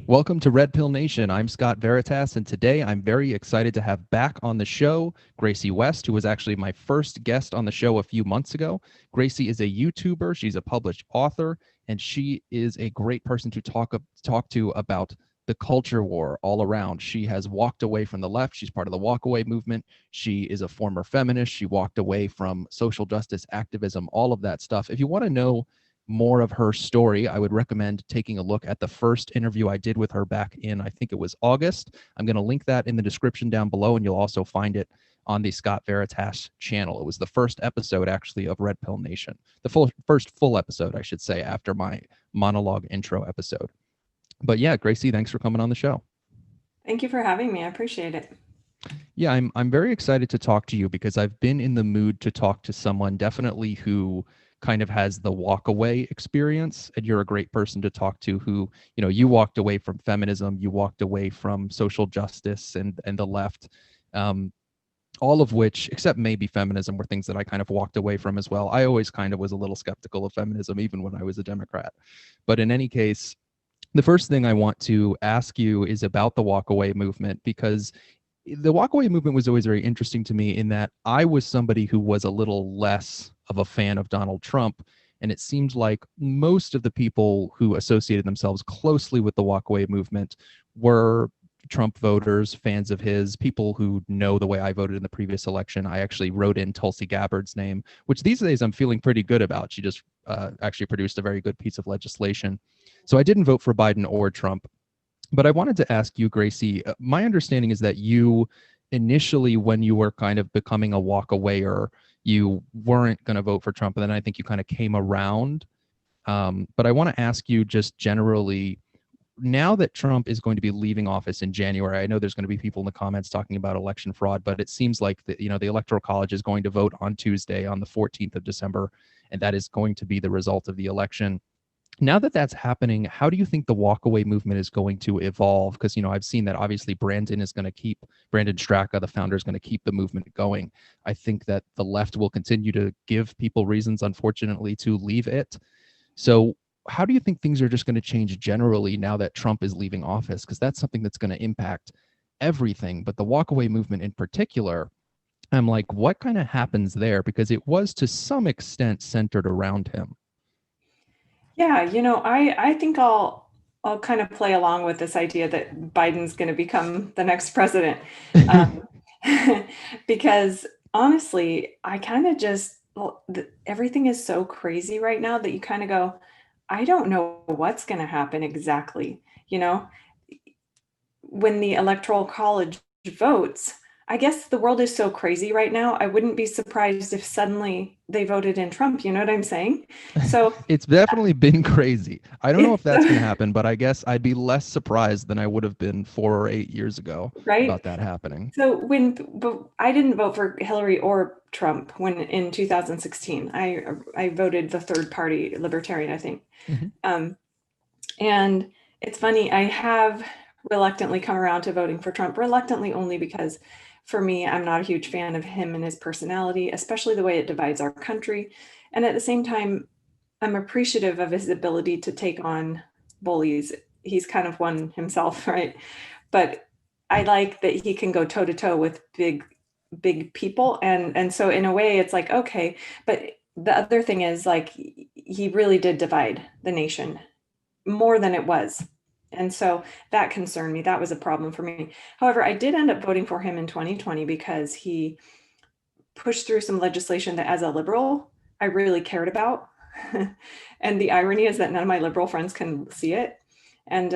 Welcome to Red Pill Nation. I'm Scott Veritas, and today I'm very excited to have back on the show Gracie West, who was actually my first guest on the show a few months ago. Gracie is a YouTuber, she's a published author, and she is a great person to talk to about the culture war all around. She has walked away from the left. She's part of the walkaway movement. She is a former feminist. She walked away from social justice activism, all of that stuff. If you want to know more of her story, I would recommend taking a look at the first interview I did with her back in, I think it was August. I'm going to link that in the description down below, and you'll also find it on the Scott Veritas channel. It was the first episode, actually, of Red Pill Nation. The first full episode, I should say, after my monologue intro episode. But yeah, Gracie, thanks for coming on the show. Thank you for having me. I appreciate it. Yeah, I'm very excited to talk to you because I've been in the mood to talk to someone definitely who kind of has the walk away experience, and you're a great person to talk to who, you walked away from feminism, you walked away from social justice and the left, all of which, except maybe feminism, were things that I kind of walked away from as well. I always kind of was a little skeptical of feminism, even when I was a Democrat. But in any case, the first thing I want to ask you is about the walkaway movement, because the walkaway movement was always very interesting to me in that I was somebody who was a little less of a fan of Donald Trump. And it seemed like most of the people who associated themselves closely with the walkaway movement were Trump voters, fans of his, people who know the way I voted in the previous election. I actually wrote in Tulsi Gabbard's name, which these days I'm feeling pretty good about. She just actually produced a very good piece of legislation. So I didn't vote for Biden or Trump. But I wanted to ask you, Gracie, my understanding is that you initially, when you were kind of becoming a walkawayer, you weren't going to vote for Trump. And then I think you kind of came around. But I want to ask you just generally, now that Trump is going to be leaving office in January, I know there's going to be people in the comments talking about election fraud, but it seems like the Electoral College is going to vote on Tuesday, on the 14th of December, and that is going to be the result of the election. Now that that's happening, how do you think the walkaway movement is going to evolve? Because, I've seen that obviously Brandon Straka, the founder, is going to keep the movement going. I think that the left will continue to give people reasons, unfortunately, to leave it. So how do you think things are just going to change generally now that Trump is leaving office? Because that's something that's going to impact everything. But the walkaway movement in particular, I'm like, what kind of happens there? Because it was to some extent centered around him. Yeah, I think I'll kind of play along with this idea that Biden's going to become the next president, um, because honestly, I kind of just everything is so crazy right now that you kind of go, I don't know what's going to happen exactly. When the Electoral College votes, I guess the world is so crazy right now. I wouldn't be surprised if suddenly they voted in Trump. You know what I'm saying? So It's definitely been crazy. I don't know if it's that's going to happen, but I guess I'd be less surprised than I would have been 4 or 8 years ago right. about that happening. So but I didn't vote for Hillary or Trump when in 2016. I voted the third party libertarian, I think. Mm-hmm. Um, and it's funny, I have reluctantly come around to voting for Trump, reluctantly only because for me, I'm not a huge fan of him and his personality, especially the way it divides our country. And at the same time, I'm appreciative of his ability to take on bullies. He's kind of one himself, right? But I like that he can go toe to toe with big people. And so in a way it's like, okay, but the other thing is like, he really did divide the nation more than it was. And so that concerned me. That was a problem for me. However, I did end up voting for him in 2020 because he pushed through some legislation that as a liberal, I really cared about. And the irony is that none of my liberal friends can see it. And,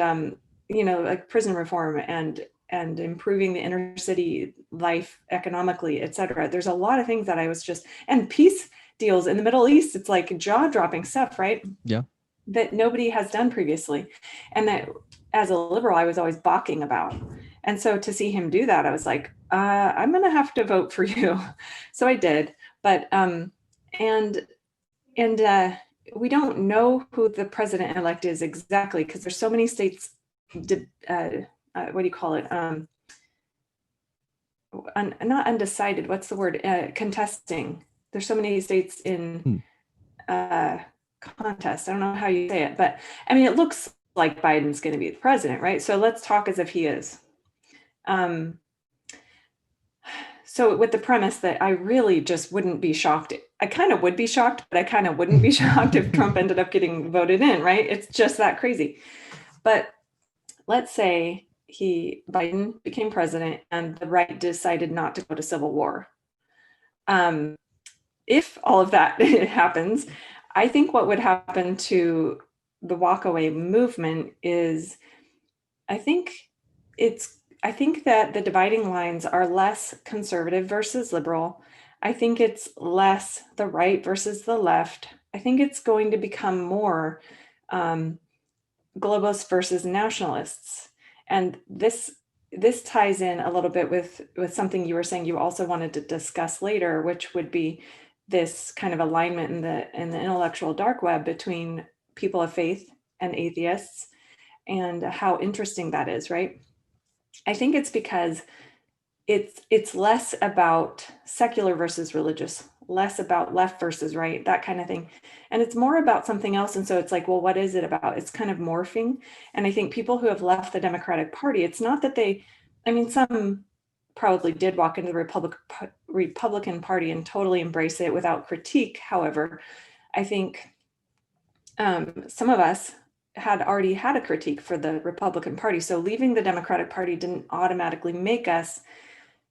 like prison reform and improving the inner city life economically, et cetera. There's a lot of things that I was and peace deals in the Middle East. It's like jaw dropping stuff, right? Yeah. That nobody has done previously. And that as a liberal, I was always balking about. And so to see him do that, I was like, I'm going to have to vote for you. So I did. But, and we don't know who the president-elect is exactly because there's so many states, what do you call it? Not undecided. What's the word? Contesting. There's so many states in contest. I don't know how you say it, but I mean, it looks like Biden's going to be the president, right? So let's talk as if he is. So with the premise that I really just wouldn't be shocked. I kind of would be shocked, but I kind of wouldn't be shocked if Trump ended up getting voted in, right? It's just that crazy. But let's say Biden became president and the right decided not to go to civil war. If all of that happens, I think what would happen to the walkaway movement is, I think that the dividing lines are less conservative versus liberal. I think it's less the right versus the left. I think it's going to become more globalists versus nationalists. And this ties in a little bit with something you were saying you also wanted to discuss later, which would be this kind of alignment in the intellectual dark web between people of faith and atheists, and how interesting that is, right? I think it's because it's less about secular versus religious, less about left versus right, that kind of thing. And it's more about something else. And so it's like, well, what is it about? It's kind of morphing. And I think people who have left the Democratic Party, it's not that some probably did walk into the Republican Party and totally embrace it without critique. However, I think some of us had already had a critique for the Republican Party. So leaving the Democratic Party didn't automatically make us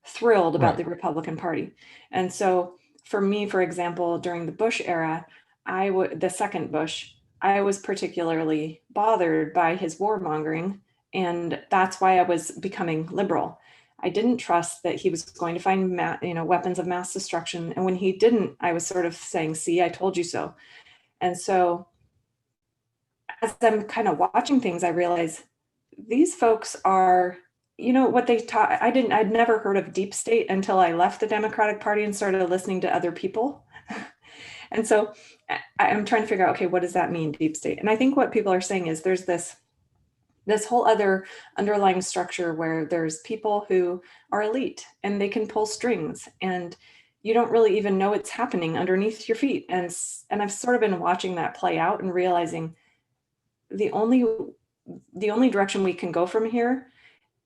thrilled about the Republican Party. And so for me, for example, during the Bush era, the second Bush, I was particularly bothered by his warmongering. And that's why I was becoming liberal. I didn't trust that he was going to find weapons of mass destruction. And when he didn't, I was sort of saying, see, I told you so. And so as I'm kind of watching things, I realize these folks are, what they taught. I'd never heard of deep state until I left the Democratic Party and started listening to other people. And so I'm trying to figure out, okay, what does that mean, deep state? And I think what people are saying is there's this whole other underlying structure where there's people who are elite and they can pull strings and you don't really even know it's happening underneath your feet. And I've sort of been watching that play out and realizing the only direction we can go from here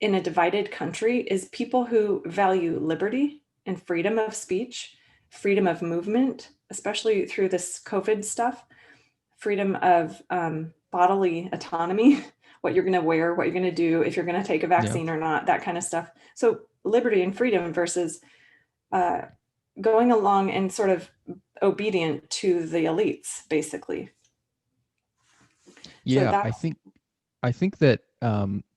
in a divided country is people who value liberty and freedom of speech, freedom of movement, especially through this COVID stuff, freedom of bodily autonomy, what you're going to wear, what you're going to do, if you're going to take a vaccine or not, that kind of stuff. So liberty and freedom versus going along and sort of obedient to the elites, basically. Yeah, so I think that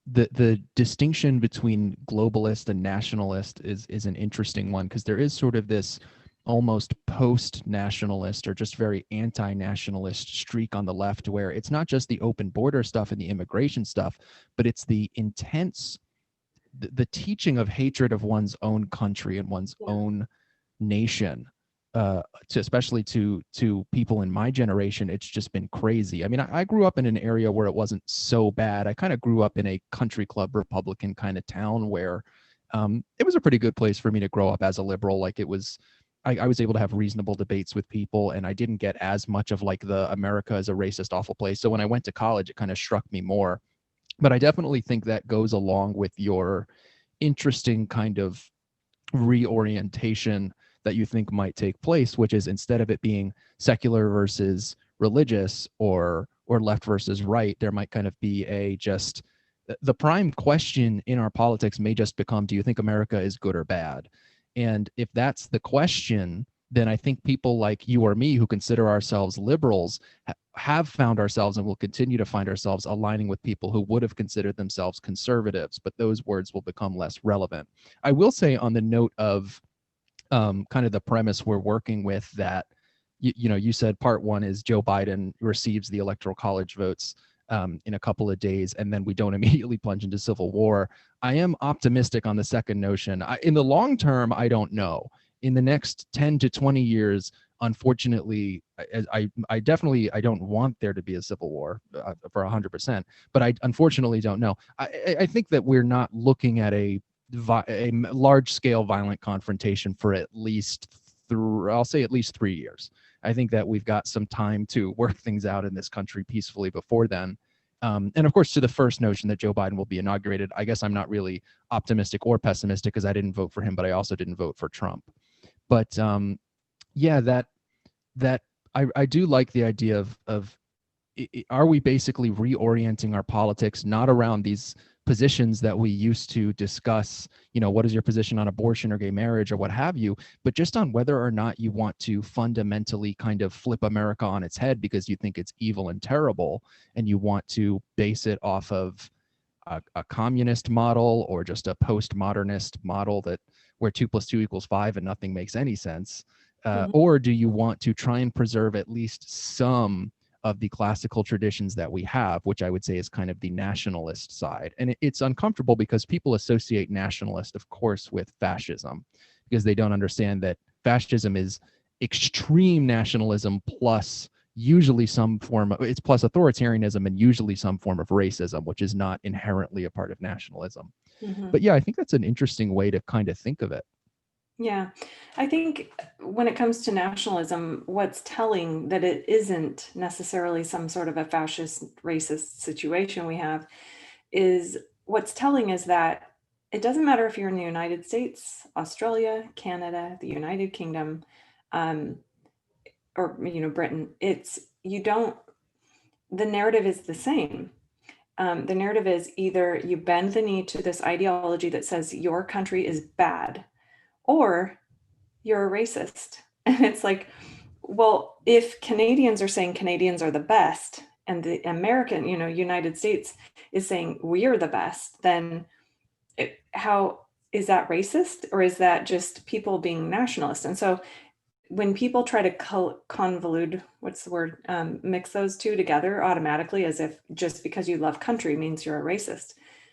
the distinction between globalist and nationalist is an interesting one, because there is sort of this almost post-nationalist or just very anti-nationalist streak on the left, where it's not just the open border stuff and the immigration stuff, but it's the intense, the teaching of hatred of one's own country and one's own nation. Especially to people in my generation, it's just been crazy. I mean, I grew up in an area where it wasn't so bad. I kind of grew up in a country club Republican kind of town where it was a pretty good place for me to grow up as a liberal. Like it was, I was able to have reasonable debates with people, and I didn't get as much of like the America is a racist, awful place. So when I went to college, it kind of struck me more. But I definitely think that goes along with your interesting kind of reorientation that you think might take place, which is instead of it being secular versus religious or left versus right, there might kind of be the prime question in our politics may just become, do you think America is good or bad? And if that's the question, then I think people like you or me who consider ourselves liberals have found ourselves and will continue to find ourselves aligning with people who would have considered themselves conservatives, but those words will become less relevant. I will say, on the note of kind of the premise we're working with, that you said part one is Joe Biden receives the electoral college votes in a couple of days, and then we don't immediately plunge into civil war. I am optimistic on the second notion. In the long term, I don't know. In the next 10 to 20 years, unfortunately, I definitely, I don't want there to be a civil war for 100%, but I unfortunately don't know. I think that we're not looking at a large-scale violent confrontation for at least I'll say at least 3 years. I think that we've got some time to work things out in this country peacefully before then. And of course, to the first notion that Joe Biden will be inaugurated, I guess I'm not really optimistic or pessimistic because I didn't vote for him, but I also didn't vote for Trump. But yeah, that I do like the idea of are we basically reorienting our politics not around these positions that we used to discuss, what is your position on abortion or gay marriage or what have you, but just on whether or not you want to fundamentally kind of flip America on its head because you think it's evil and terrible, and you want to base it off of a communist model or just a postmodernist model that where 2 + 2 = 5 and nothing makes any sense, or do you want to try and preserve at least some of the classical traditions that we have, which I would say is kind of the nationalist side. And it's uncomfortable because people associate nationalist, of course, with fascism, because they don't understand that fascism is extreme nationalism plus usually some form of, it's plus authoritarianism and usually some form of racism, which is not inherently a part of nationalism. But yeah, I think that's an interesting way to kind of think of it. Yeah, I think when it comes to nationalism, what's telling that it isn't necessarily some sort of a fascist, racist situation we have is what's telling is that it doesn't matter if you're in the United States, Australia, Canada, the United Kingdom, or Britain. The narrative is the same. The narrative is either you bend the knee to this ideology that says your country is bad, or you're a racist. And it's like, well, if Canadians are saying Canadians are the best, and the American, United States is saying we're the best, then how is that racist, or is that just people being nationalist? And so when people try to convolute, what's the word, mix those two together automatically as if just because you love country means you're a racist.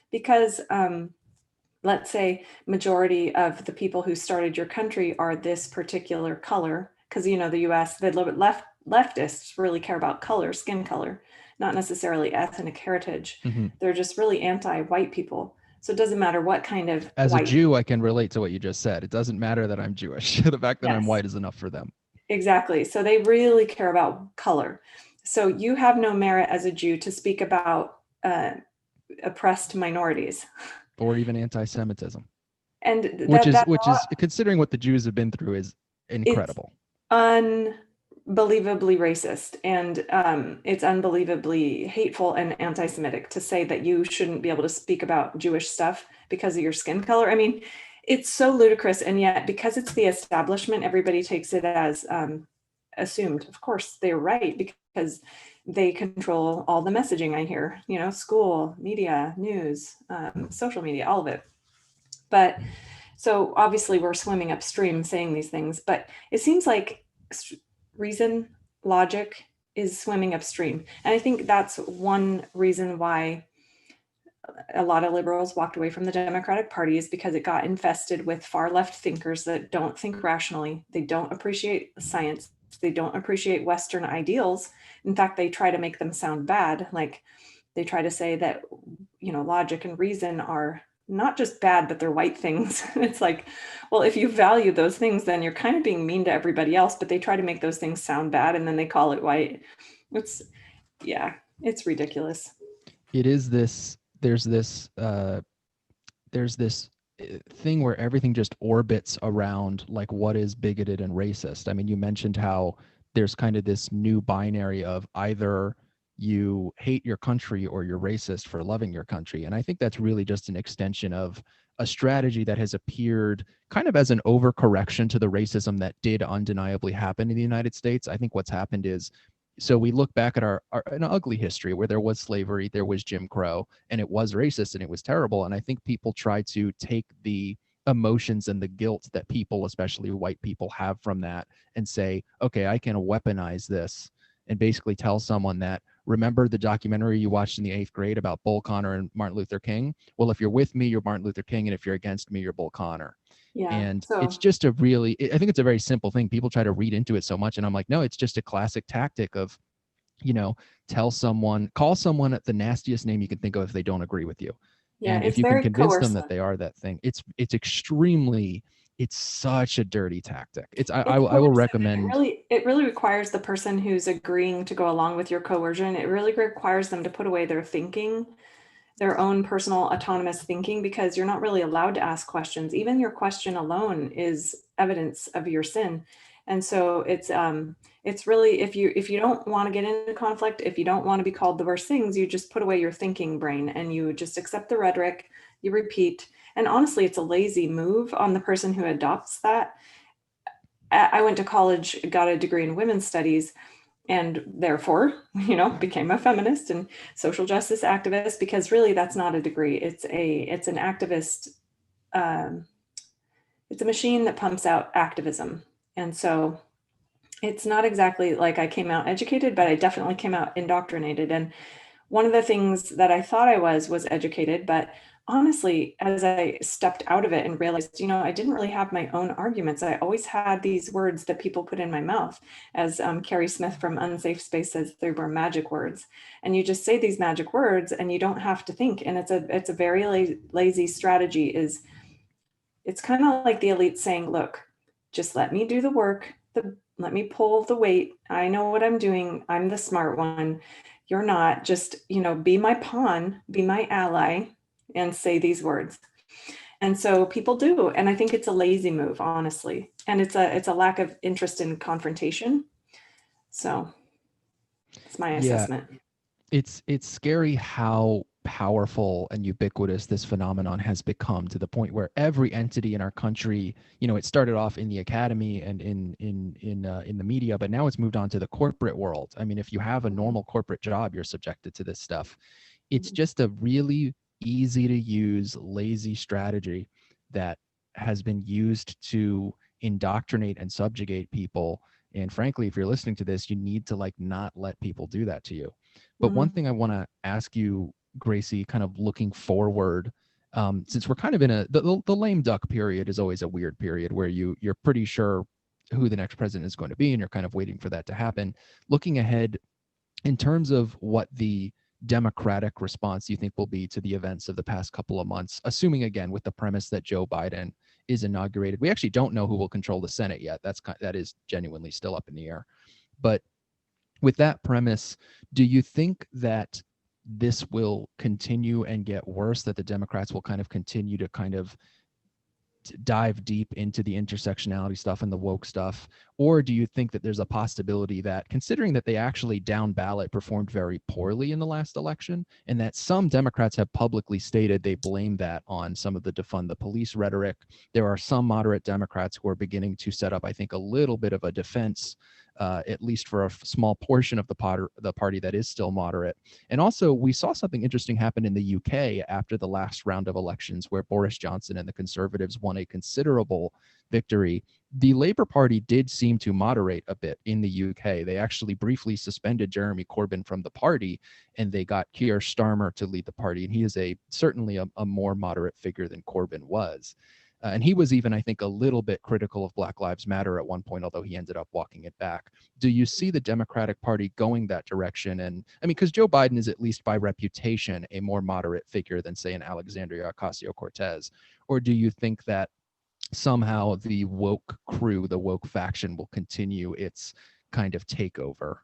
Because let's say majority of the people who started your country are this particular color, because the US, the leftists really care about color, skin color, not necessarily ethnic heritage. They're just really anti-white people. So it doesn't matter what kind of As a Jew, I can relate to what you just said. It doesn't matter that I'm Jewish. The fact that I'm white is enough for them. Exactly. So they really care about color. So you have no merit as a Jew to speak about oppressed minorities. Or even anti-Semitism. And which is considering what the Jews have been through is incredible. It's unbelievably racist, and it's unbelievably hateful and anti-Semitic to say that you shouldn't be able to speak about Jewish stuff because of your skin color. I mean, it's so ludicrous, and yet because it's the establishment, everybody takes it as assumed. Of course, they're right because they control all the messaging I hear, school, media, news, social media, all of it. But so obviously we're swimming upstream saying these things, but it seems like reason, logic is swimming upstream. And I think that's one reason why a lot of liberals walked away from the Democratic Party, is because it got infested with far left thinkers that don't think rationally. They don't appreciate science. They don't appreciate Western ideals. In fact, they try to make them sound bad. Like they try to say that, logic and reason are not just bad, but they're white things. It's like, well, if you value those things, then you're kind of being mean to everybody else, but they try to make those things sound bad and then they call it white. It's ridiculous. It is this, there's this thing where everything just orbits around like what is bigoted and racist. I mean, you mentioned how there's kind of this new binary of either you hate your country or you're racist for loving your country. And I think that's really just an extension of a strategy that has appeared kind of as an overcorrection to the racism that did undeniably happen in the United States. I think what's happened is, so we look back at an ugly history where there was slavery, there was Jim Crow, and it was racist and it was terrible. And I think people try to take the emotions and the guilt that people, especially white people, have from that and say, okay, I can weaponize this and basically tell someone that, remember the documentary you watched in the 8th grade about Bull Connor and Martin Luther King? Well, if you're with me, you're Martin Luther King, and if you're against me, you're Bull Connor. Yeah, and it's just I think it's a very simple thing. People try to read into it so much, and I'm like, no, it's just a classic tactic of, call someone the nastiest name you can think of if they don't agree with you. Yeah, and if you can convince them that they are that thing, it's extremely it's such a dirty tactic. I It's will coercive. recommend. It really requires the person who's agreeing to go along with your coercion. It really requires them to put away their thinking, their own personal autonomous thinking, because you're not really allowed to ask questions. Even your question alone is evidence of your sin. And so it's really, if you don't want to get into conflict, if you don't want to be called the worst things, you just put away your thinking brain and you just accept the rhetoric, you repeat. And honestly, it's a lazy move on the person who adopts that. I went to college, got a degree in women's studies, and therefore, became a feminist and social justice activist, because really that's not a degree. It's an activist. Um, it's a machine that pumps out activism. And so it's not exactly like I came out educated, but I definitely came out indoctrinated. And one of the things that I thought I was educated, but honestly, as I stepped out of it and realized, I didn't really have my own arguments. I always had these words that people put in my mouth. As Carrie Smith from Unsafe Space says, they were magic words. And you just say these magic words and you don't have to think. And it's a very lazy strategy. It's kind of like the elite saying, look, just let me do the work. Let me pull the weight. I know what I'm doing. I'm the smart one. You're not. Just, be my pawn, be my ally, and say these words. And so people do. And I think it's a lazy move, honestly. And it's a lack of interest in confrontation. So it's my Yeah, assessment. it's scary how powerful and ubiquitous this phenomenon has become, to the point where every entity in our country, it started off in the academy and in the media, but now it's moved on to the corporate world. I mean, if you have a normal corporate job, you're subjected to this stuff. It's just a really easy to use, lazy strategy that has been used to indoctrinate and subjugate people. And frankly, if you're listening to this, you need to not let people do that to you. But one Mm-hmm. thing I want to ask you, Gracie, kind of looking forward, since we're kind of in the lame duck period is always a weird period where you're pretty sure who the next president is going to be, and you're kind of waiting for that to happen. Looking ahead, in terms of what the democratic response you think will be to the events of the past couple of months, assuming again with the premise that Joe Biden is inaugurated. We actually don't know who will control the Senate yet. That is genuinely still up in the air. But with that premise, do you think that this will continue and get worse, that the Democrats will kind of continue to kind of dive deep into the intersectionality stuff and the woke stuff? Or do you think that there's a possibility that, considering that they actually down ballot performed very poorly in the last election, and that some Democrats have publicly stated they blame that on some of the defund the police rhetoric, there are some moderate Democrats who are beginning to set up, I think, a little bit of a defense, at least for a small portion of the party that is still moderate. And also, we saw something interesting happen in the UK after the last round of elections, where Boris Johnson and the Conservatives won a considerable victory. The Labour Party did seem to moderate a bit in the UK. They actually briefly suspended Jeremy Corbyn from the party, and they got Keir Starmer to lead the party. And he is certainly a more moderate figure than Corbyn was. And he was even, I think, a little bit critical of Black Lives Matter at one point, although he ended up walking it back. Do you see the Democratic Party going that direction? And I mean, because Joe Biden is, at least by reputation, a more moderate figure than, say, an Alexandria Ocasio-Cortez. Or do you think that somehow the woke crew, the woke faction, will continue its kind of takeover?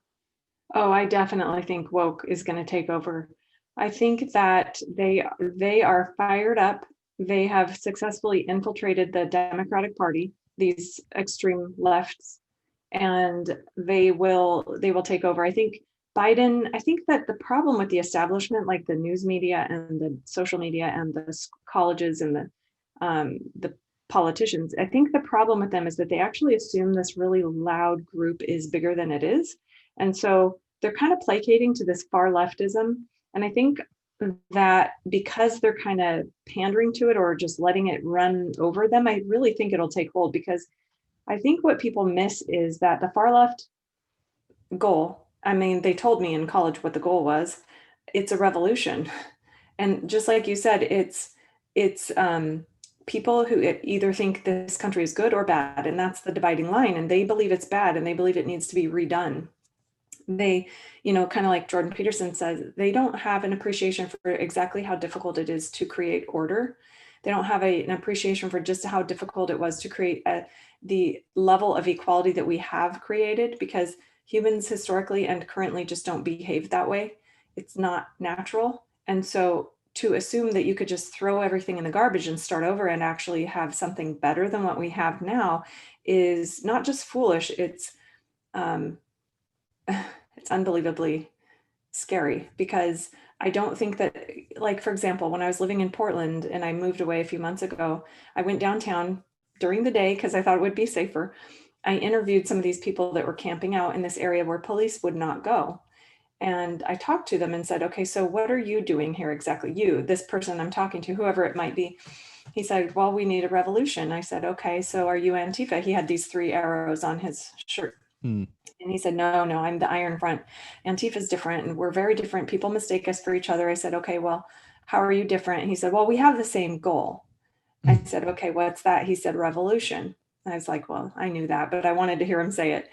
Oh, I definitely think woke is going to take over. I think that they are fired up. They have successfully infiltrated the Democratic Party, these extreme lefts, and they will take over. I think that the problem with the establishment, like the news media and the social media and the colleges and the politicians, I think the problem with them is that they actually assume this really loud group is bigger than it is. And so they're kind of placating to this far leftism. And I think that because they're kind of pandering to it or just letting it run over them, I really think it'll take hold, because I think what people miss is that the far left goal, I mean, they told me in college what the goal was. It's a revolution. And just like you said, it's people who either think this country is good or bad, and that's the dividing line. And they believe it's bad, and they believe it needs to be redone. They, kind of like Jordan Peterson says, they don't have an appreciation for exactly how difficult it is to create order. They don't have an appreciation for just how difficult it was to create the level of equality that we have created, because humans historically and currently just don't behave that way. It's not natural. And so to assume that you could just throw everything in the garbage and start over and actually have something better than what we have now is not just foolish, um, it's unbelievably scary, because I don't think that, like, for example, when I was living in Portland and I moved away a few months ago, I went downtown during the day because I thought it would be safer. I interviewed some of these people that were camping out in this area where police would not go. And I talked to them and said, okay, so what are you doing here exactly? You, this person I'm talking to, whoever it might be. He said, well, we need a revolution. I said, okay, so are you Antifa? He had these 3 arrows on his shirt. Hmm. And he said, no, I'm the Iron Front. Antifa is different, and we're very different. People mistake us for each other. I said, okay, well, how are you different? And he said, well, we have the same goal. I said, okay, what's that? He said, revolution. And I was like, well, I knew that, but I wanted to hear him say it.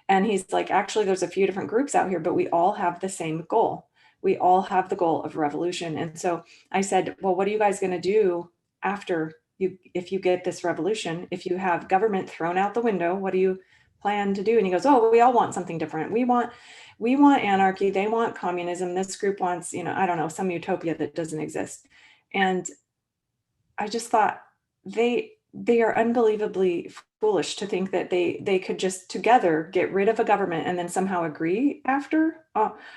And he's like, actually, there's a few different groups out here, but we all have the same goal. We all have the goal of revolution. And so I said, well, what are you guys going to do after you, if you get this revolution? If you have government thrown out the window, what do you plan to do? And he goes, oh, we all want something different. We want anarchy. They want communism. This group wants, I don't know, some utopia that doesn't exist. And I just thought they are unbelievably foolish to think that they could just together get rid of a government and then somehow agree after,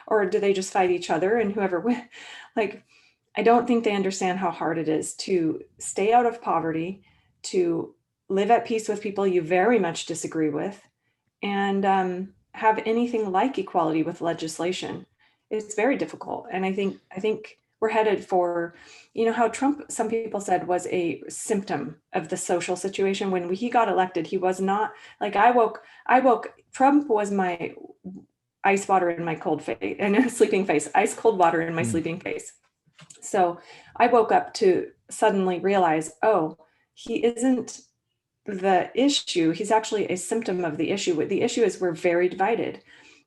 or do they just fight each other and whoever wins? Like, I don't think they understand how hard it is to stay out of poverty, to live at peace with people you very much disagree with, and have anything like equality with legislation. It's very difficult. And I think we're headed for, how Trump, some people said, was a symptom of the social situation. When he got elected, he was not, like, I woke, Trump was my ice water in my cold face and sleeping face, ice cold water in my sleeping face. So I woke up to suddenly realize, oh, he isn't the issue. He's actually a symptom of the issue. The issue is we're very divided.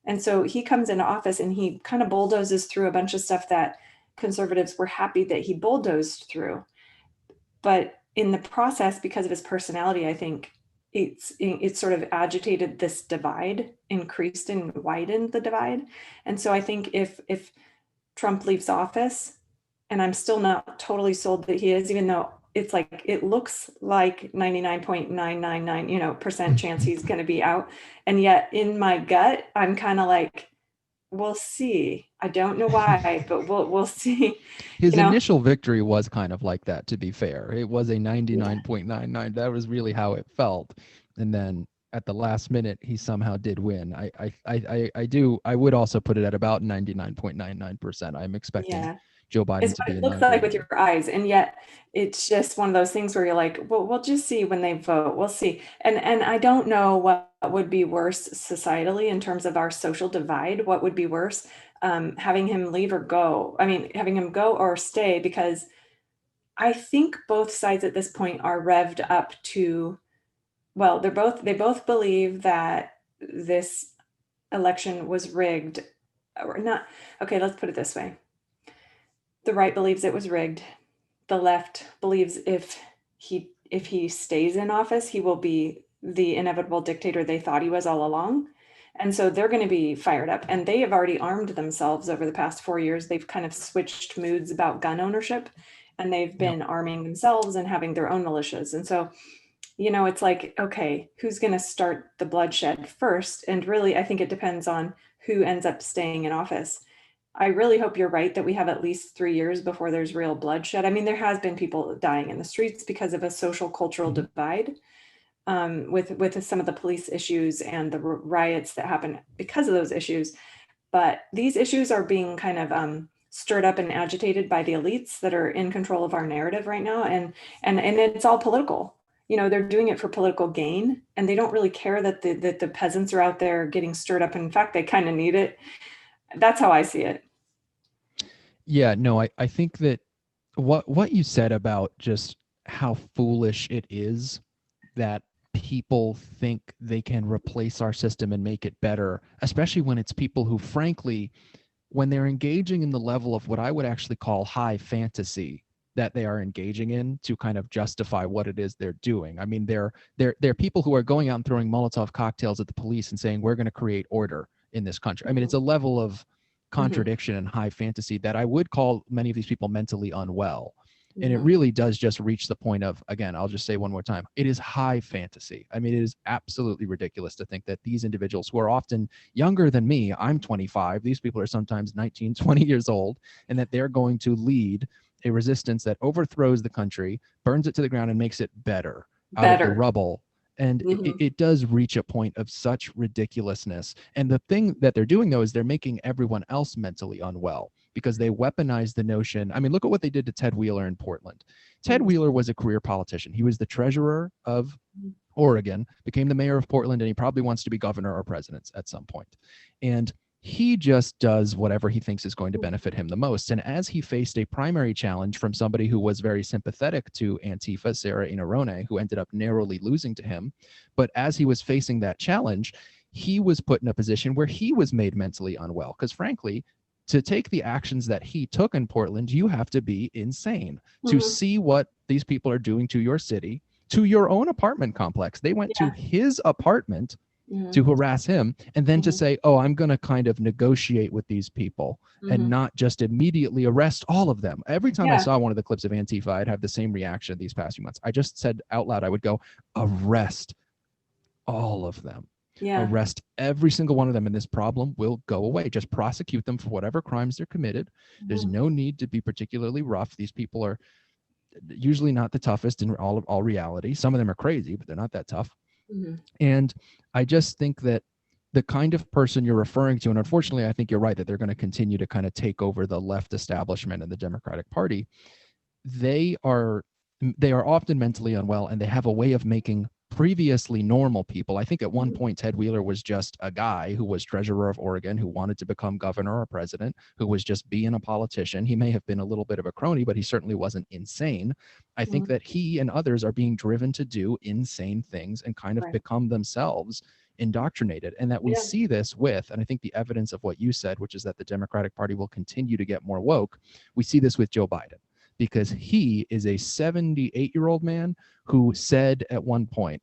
And so he comes into office and he kind of bulldozes through a bunch of stuff that conservatives were happy that he bulldozed through. But in the process, because of his personality, I think it's sort of agitated this divide, increased and widened the divide. And so I think if Trump leaves office, and I'm still not totally sold that he is, even though it's like, it looks like 99.999%, chance he's going to be out. And yet in my gut, I'm kind of like, we'll see. I don't know why, but we'll see. His initial victory was kind of like that, to be fair. It was a 99.99. That was really how it felt. And then at the last minute, he somehow did win. I would also put it at about 99.99%. I'm expecting Joe Biden it's to what be it looks like with your eyes. And yet it's just one of those things where you're like, well, we'll just see when they vote. We'll see. And I don't know what would be worse societally in terms of our social divide. What would be worse? Having him leave or go. I mean, having him go or stay, because I think both sides at this point are revved up to, well, they both believe that this election was rigged or not. Okay, let's put it this way. The right believes it was rigged. The left believes if he stays in office, he will be the inevitable dictator they thought he was all along. And so they're going to be fired up, and they have already armed themselves over the past 4 years. They've kind of switched moods about gun ownership, and they've been arming themselves and having their own militias. And so, it's like, okay, who's going to start the bloodshed first? And really, I think it depends on who ends up staying in office. I really hope you're right that we have at least 3 years before there's real bloodshed. I mean, there has been people dying in the streets because of a social cultural divide, with some of the police issues and the riots that happen because of those issues. But these issues are being kind of stirred up and agitated by the elites that are in control of our narrative right now, and it's all political. They're doing it for political gain, and they don't really care that the peasants are out there getting stirred up. In fact, they kind of need it. That's how I see it. Yeah, no, I think that what you said about just how foolish it is that people think they can replace our system and make it better, especially when it's people who, frankly, when they're engaging in the level of what I would actually call high fantasy that they are engaging in to kind of justify what it is they're doing. I mean, they're people who are going out and throwing Molotov cocktails at the police and saying, we're going to create order in this country. I mean, it's a level of contradiction and high fantasy that I would call many of these people mentally unwell. And it really does just reach the point of, again, I'll just say one more time, it is high fantasy. I mean, it is absolutely ridiculous to think that these individuals who are often younger than me, I'm 25, these people are sometimes 19, 20 years old, and that they're going to lead a resistance that overthrows the country, burns it to the ground, and makes it better out of the rubble. And it does reach a point of such ridiculousness. And the thing that they're doing, though, is they're making everyone else mentally unwell, because they weaponize the notion. I mean, look at what they did to Ted Wheeler in Portland. Ted Wheeler was a career politician. He was the treasurer of Oregon, became the mayor of Portland, and he probably wants to be governor or president at some point. And he just does whatever he thinks is going to benefit him the most. And as he faced a primary challenge from somebody who was very sympathetic to Antifa, Sarah Inarone, who ended up narrowly losing to him, but as he was facing that challenge, he was put in a position where he was made mentally unwell. Because frankly, to take the actions that he took in Portland, you have to be insane to see what these people are doing to your city, to your own apartment complex. They went to his apartment to harass him, and then to say, oh, I'm going to kind of negotiate with these people and not just immediately arrest all of them. Every time I saw one of the clips of Antifa, I'd have the same reaction these past few months. I just said out loud, I would go, arrest all of them. Arrest every single one of them, and this problem will go away. Just prosecute them for whatever crimes they're committed. There's no need to be particularly rough. These people are usually not the toughest in all reality. Some of them are crazy, but they're not that tough. And I just think that the kind of person you're referring to, and unfortunately, I think you're right that they're going to continue to kind of take over the left establishment and the Democratic Party. They are often mentally unwell, and they have a way of making previously normal people. I think at one point, Ted Wheeler was just a guy who was treasurer of Oregon, who wanted to become governor or president, who was just being a politician. He may have been a little bit of a crony, but he certainly wasn't insane. I think that he and others are being driven to do insane things and kind of become themselves indoctrinated. And that we see this with, and I think the evidence of what you said, which is that the Democratic Party will continue to get more woke, we see this with Joe Biden, because he is a 78-year-old man who said at one point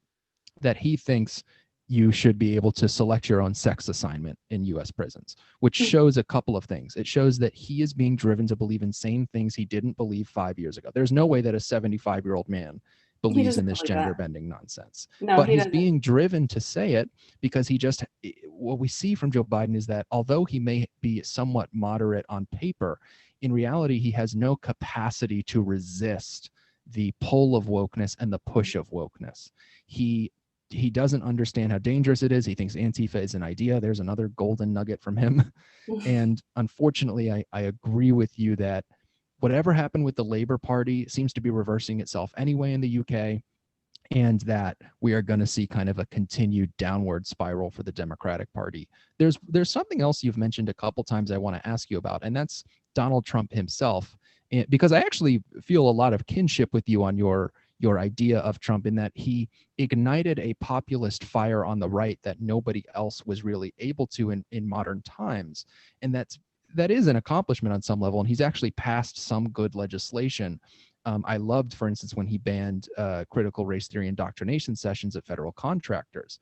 that he thinks you should be able to select your own sex assignment in U.S. prisons, which shows a couple of things. It shows that he is being driven to believe insane things he didn't believe 5 years ago. There's no way that a 75-year-old man believes in this gender-bending nonsense. But he's being driven to say it because what we see from Joe Biden is that although he may be somewhat moderate on paper, in reality, he has no capacity to resist the pull of wokeness and the push of wokeness. He doesn't understand how dangerous it is. He thinks Antifa is an idea. There's another golden nugget from him. And unfortunately, I agree with you that whatever happened with the Labour Party seems to be reversing itself anyway in the UK, and that we are going to see kind of a continued downward spiral for the Democratic Party. There's something else you've mentioned a couple times I want to ask you about, and that's Donald Trump himself, because I actually feel a lot of kinship with you on your idea of Trump, in that he ignited a populist fire on the right that nobody else was really able to in modern times. And that is an accomplishment on some level. And he's actually passed some good legislation. I loved, for instance, when he banned critical race theory indoctrination sessions at federal contractors.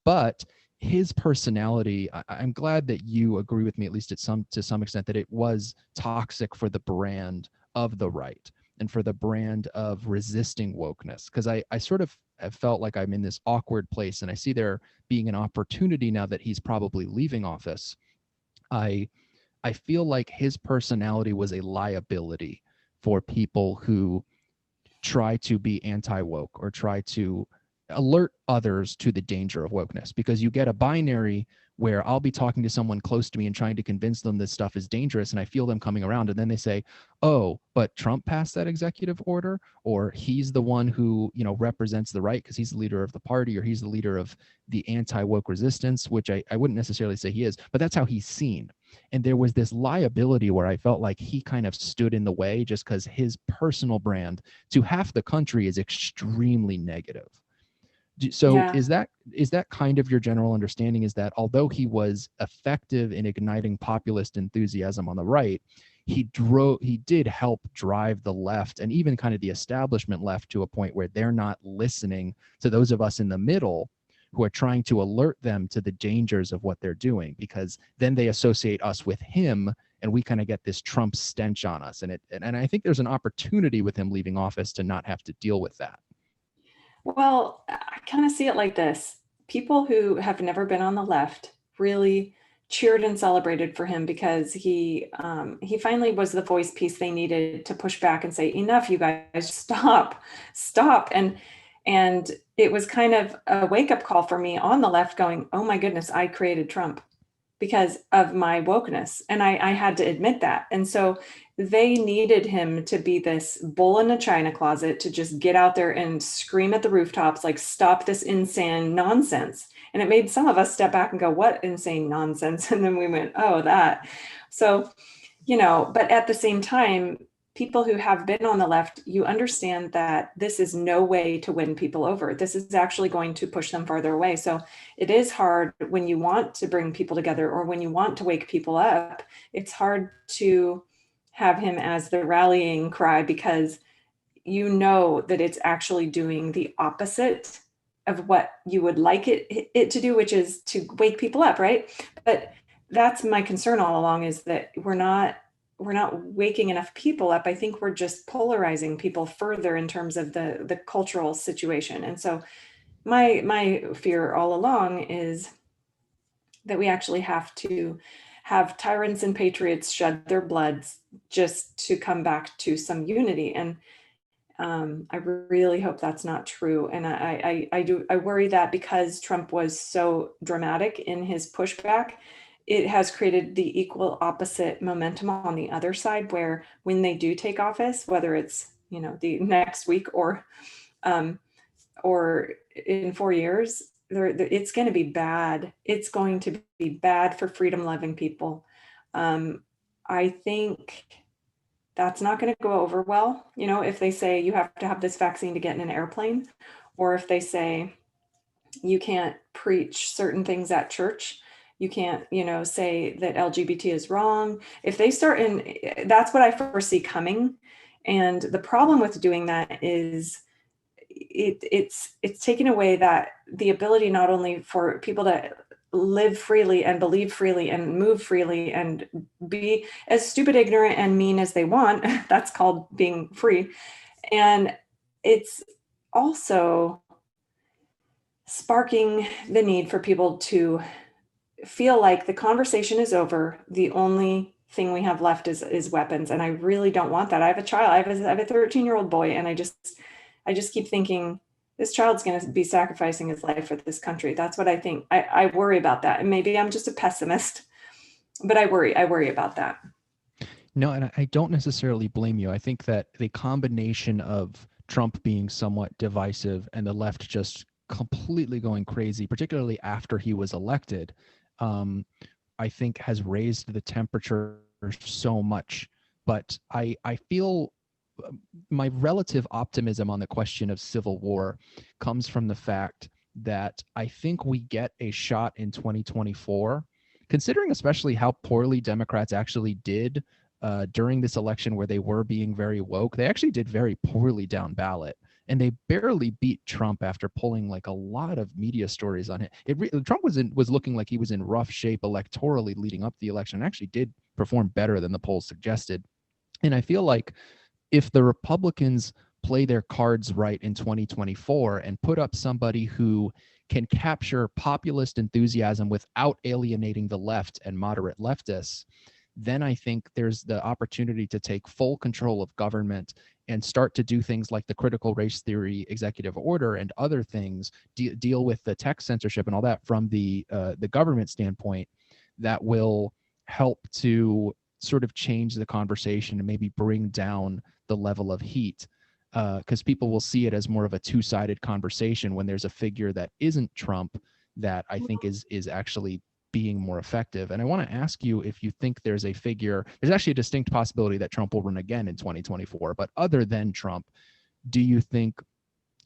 But his personality, I'm glad that you agree with me, at least to some extent, that it was toxic for the brand of the right and for the brand of resisting wokeness. Because I sort of have felt like I'm in this awkward place, and I see there being an opportunity now that he's probably leaving office. I feel like his personality was a liability for people who try to be anti-woke or try to alert others to the danger of wokeness, because you get a binary where I'll be talking to someone close to me and trying to convince them this stuff is dangerous, and I feel them coming around, and then they say, oh, but Trump passed that executive order, or he's the one who, represents the right because he's the leader of the party, or he's the leader of the anti-woke resistance, which I wouldn't necessarily say he is, but that's how he's seen. And there was this liability where I felt like he kind of stood in the way just because his personal brand to half the country is extremely negative. So is that kind of your general understanding, is that although he was effective in igniting populist enthusiasm on the right, he did help drive the left and even kind of the establishment left to a point where they're not listening to those of us in the middle who are trying to alert them to the dangers of what they're doing, because then they associate us with him and we kind of get this Trump stench on us. And I think there's an opportunity with him leaving office to not have to deal with that. Well, I kind of see it like this. People who have never been on the left really cheered and celebrated for him because he finally was the voice piece they needed to push back and say, enough, you guys, stop. And it was kind of a wake-up call for me on the left going, oh my goodness, I created Trump because of my wokeness. And I had to admit that. And so they needed him to be this bull in a china closet to just get out there and scream at the rooftops, like, stop this insane nonsense. And it made some of us step back and go, what insane nonsense? And then we went, oh, that. So, but at the same time, people who have been on the left, you understand that this is no way to win people over. This is actually going to push them farther away. So it is hard when you want to bring people together or when you want to wake people up. It's hard to have him as the rallying cry because you know that it's actually doing the opposite of what you would like it to do, which is to wake people up, right? But that's my concern all along, is that we're not waking enough people up. I think we're just polarizing people further in terms of the cultural situation. And so my fear all along is that we actually have to have tyrants and patriots shed their bloods just to come back to some unity. And I really hope that's not true. And I worry that because Trump was so dramatic in his pushback, it has created the equal opposite momentum on the other side, where when they do take office, whether it's, the next week or in 4 years, it's going to be bad. It's going to be bad for freedom loving people. I think that's not going to go over well. If they say you have to have this vaccine to get in an airplane, or if they say you can't preach certain things at church, you can't, say that LGBT is wrong. If they start that's what I foresee coming. And the problem with doing that is it's taking away that the ability not only for people to live freely and believe freely and move freely and be as stupid, ignorant, and mean as they want. That's called being free. And it's also sparking the need for people to feel like the conversation is over. The only thing we have left is weapons. And I really don't want that. I have a child. I have a 13-year-old boy. And I just keep thinking, this child's going to be sacrificing his life for this country. That's what I think. I worry about that. And maybe I'm just a pessimist, but I worry about that. No, and I don't necessarily blame you. I think that the combination of Trump being somewhat divisive and the left just completely going crazy, particularly after he was elected, I think has raised the temperature so much. But I feel my relative optimism on the question of civil war comes from the fact that I think we get a shot in 2024, considering especially how poorly Democrats actually did during this election, where they were being very woke. They actually did very poorly down ballot, and they barely beat Trump after pulling like a lot of media stories on it. Trump was looking like he was in rough shape electorally leading up to the election, and actually did perform better than the polls suggested. And I feel like if the Republicans play their cards right in 2024 and put up somebody who can capture populist enthusiasm without alienating the left and moderate leftists, then I think there's the opportunity to take full control of government and start to do things like the critical race theory executive order and other things, deal with the tech censorship and all that from the government standpoint, that will help to sort of change the conversation and maybe bring down the level of heat, because people will see it as more of a two-sided conversation when there's a figure that isn't Trump that I think is actually being more effective. And I want to ask you if you think there's actually a distinct possibility that Trump will run again in 2024, but other than Trump, do you think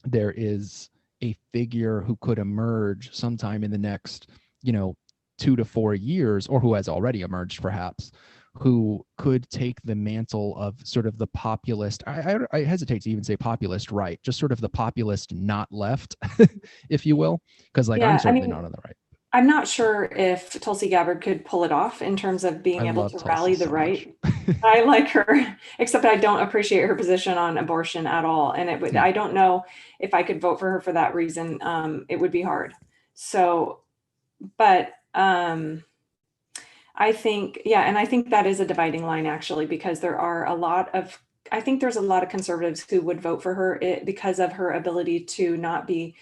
there is a figure who could emerge sometime in the next, 2 to 4 years, or who has already emerged perhaps, who could take the mantle of sort of the populist, I hesitate to even say populist right, just sort of the populist not left, if you will, because like I'm Yeah, I certainly mean, not on the right. I'm not sure if Tulsi Gabbard could pull it off in terms of I being able love to Tulsi rally the so much. right. I like her, except I don't appreciate her position on abortion at all. And it would, Yeah. I don't know if I could vote for her for that reason. It would be hard. So, but I think, yeah, and I think that is a dividing line actually, because there are a lot of, I think there's a lot of conservatives who would vote for her because of her ability to not be